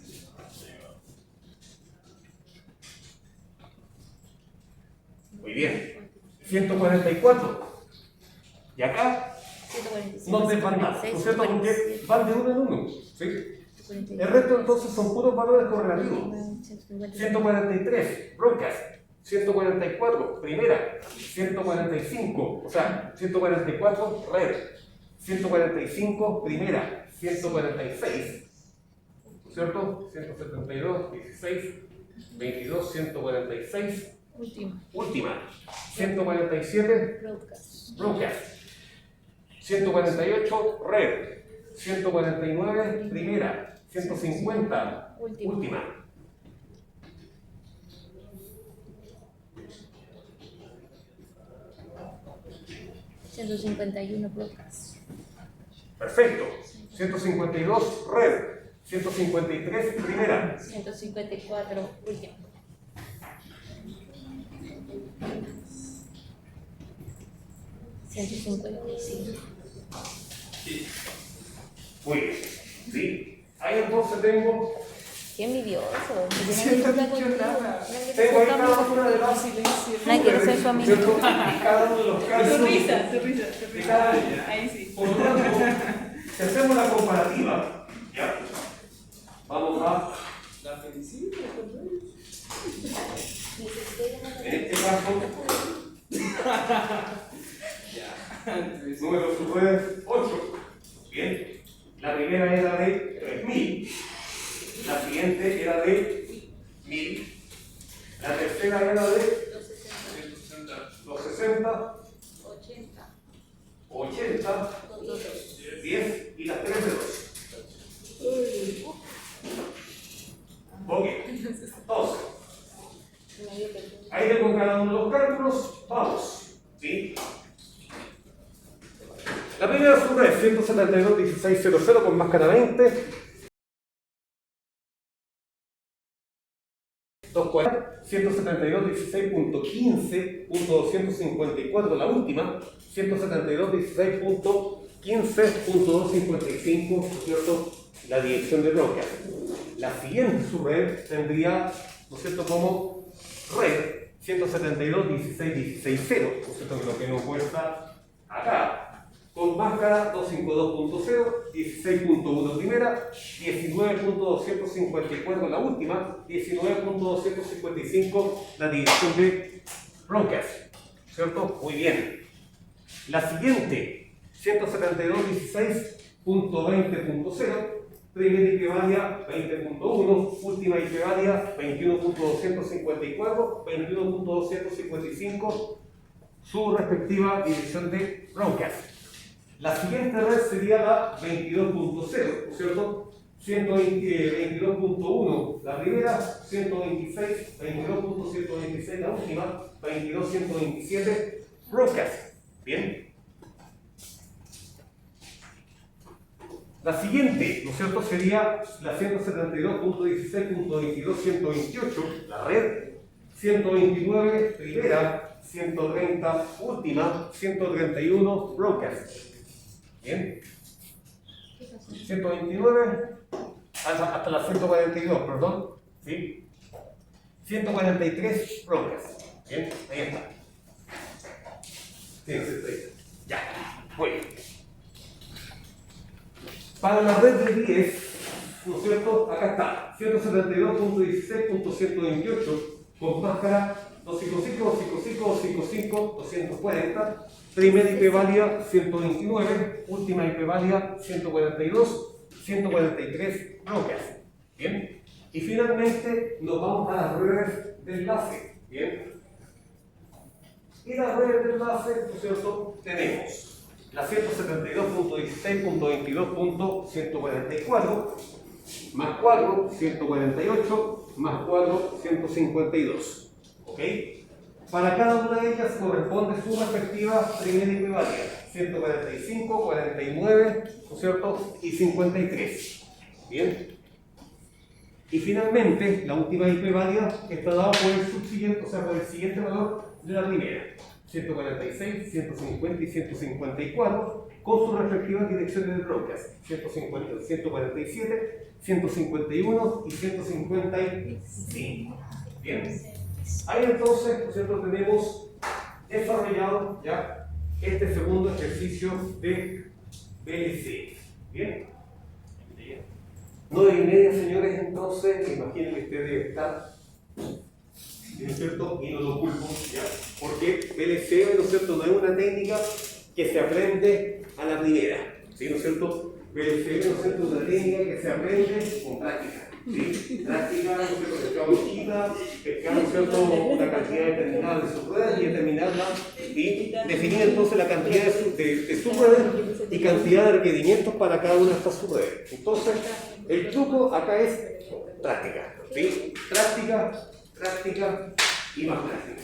Speaker 1: Muy bien. 144. Y acá
Speaker 2: 145.
Speaker 1: no desbandamos, ¿no es cierto? Porque van de uno en uno. ¿Sí?
Speaker 2: 146.
Speaker 1: El resto entonces son puros valores correlativos. 143, broadcast. 144, primera. 145, o sea, 144, red. 145, primera. 146, ¿no es cierto? 172, 16, 22, 146. Última. 147,
Speaker 2: Broadcast.
Speaker 1: broadcast. 148, red. 149, primera. 150, última.
Speaker 2: $151 broadcast.
Speaker 1: Perfecto. 152, red. 153, primera.
Speaker 2: 154 última. 155.
Speaker 1: Muy bien. ¿Sí? Ahí entonces tengo.
Speaker 2: Qué envidioso.
Speaker 1: Tengo ahí cada una de las.
Speaker 2: Nadie quiere ser su amigo.
Speaker 1: ¿Cierto? Y cada uno de los casos.
Speaker 6: Tu risa.
Speaker 1: De cada una.
Speaker 6: Ahí sí.
Speaker 1: Por lo tanto, si hacemos la comparativa, ¿ya? Vamos a La felicito,
Speaker 2: Necesito llamar
Speaker 1: en este caso, número super 8. Bien. La primera era de 3000. La siguiente era de 1000. La tercera era de 260, 80, 10 y las 3 de 2. Ok. Entonces, ahí con cada uno de los cálculos, vamos. ¿Sí? La primera suma es 172.1600 con máscara 20. 172.16.15.254 la última, 172.16.15.255, ¿cierto? La dirección de broker. La siguiente subred tendría, ¿no es cierto?, como red 172.16.16.0, ¿no es cierto?, que lo que nos muestra acá. Con máscara 252.0, 16.1 primera, 19.254 la última, 19.255 la dirección de broadcast, ¿cierto? Muy bien. La siguiente, 172.16.20.0, primera equivalia 20.1, última equivalia 21.254, 21.255, su respectiva dirección de broadcast. La siguiente red sería la 22.0, ¿cierto? 22.1 la primera, 126, 22.126 la última, 22.127 broadcast. Bien. La siguiente, ¿no es cierto?, sería la 172.16.22.128, la red, 129 primera, 130 última, 131 broadcast. Bien. 129 hasta la 142, perdón. ¿Sí? 143 broadcast. Bien, ahí está. Sí, ya. Muy bien. Para la red de 10, ¿no es cierto? Acá está. 172.16.128 con máscara 255, 255, 240. Primera IP válida 129, última IP válida 142, 143 broadcast. Bien. Y finalmente nos vamos a las redes de enlace. Bien. Y las redes de enlace, ¿no es cierto? Tenemos la 172.16.22.144 más 4, 148 más 4, 152. ¿Ok? Para cada una de ellas corresponde su respectiva primera IP válida, 145, 49, ¿no es cierto?, y 53. Bien. Y finalmente, la última IP válida está dada por el subsiguiente, o sea, por el siguiente valor de la primera, 146, 150 y 154, con sus respectivas direcciones de broadcast, 150, 147, 151 y 155. Bien. Ahí entonces, ¿no es cierto?, tenemos desarrollado ya este segundo ejercicio de VLC. Bien. 9:30, señores, entonces, imaginen que usted debe estar, ¿no es cierto?, y no lo culpo, ¿ya? Porque VLC, ¿no es cierto?, no es una técnica que se aprende a la primera, ¿sí?, ¿no es cierto? VLC, ¿no es cierto?, es una técnica que se aprende con práctica. ¿Sí? Práctica, ¿no es cierto?, pescar bochita, pescar, ¿no es cierto?, una cantidad determinada de subruedas y determinarla y definir entonces la cantidad de subruedas y cantidad de requerimientos para cada una de estas subruedas. Entonces, el truco acá es práctica, ¿sí? Práctica, práctica y más práctica.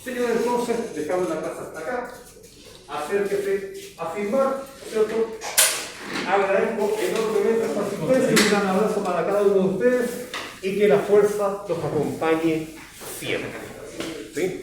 Speaker 1: Señores, entonces, dejamos la clase hasta acá. Acérquese a firmar, ¿cierto? Agradezco enormemente su asistencia y un gran abrazo para cada uno de ustedes y que la fuerza los acompañe siempre. ¿Sí?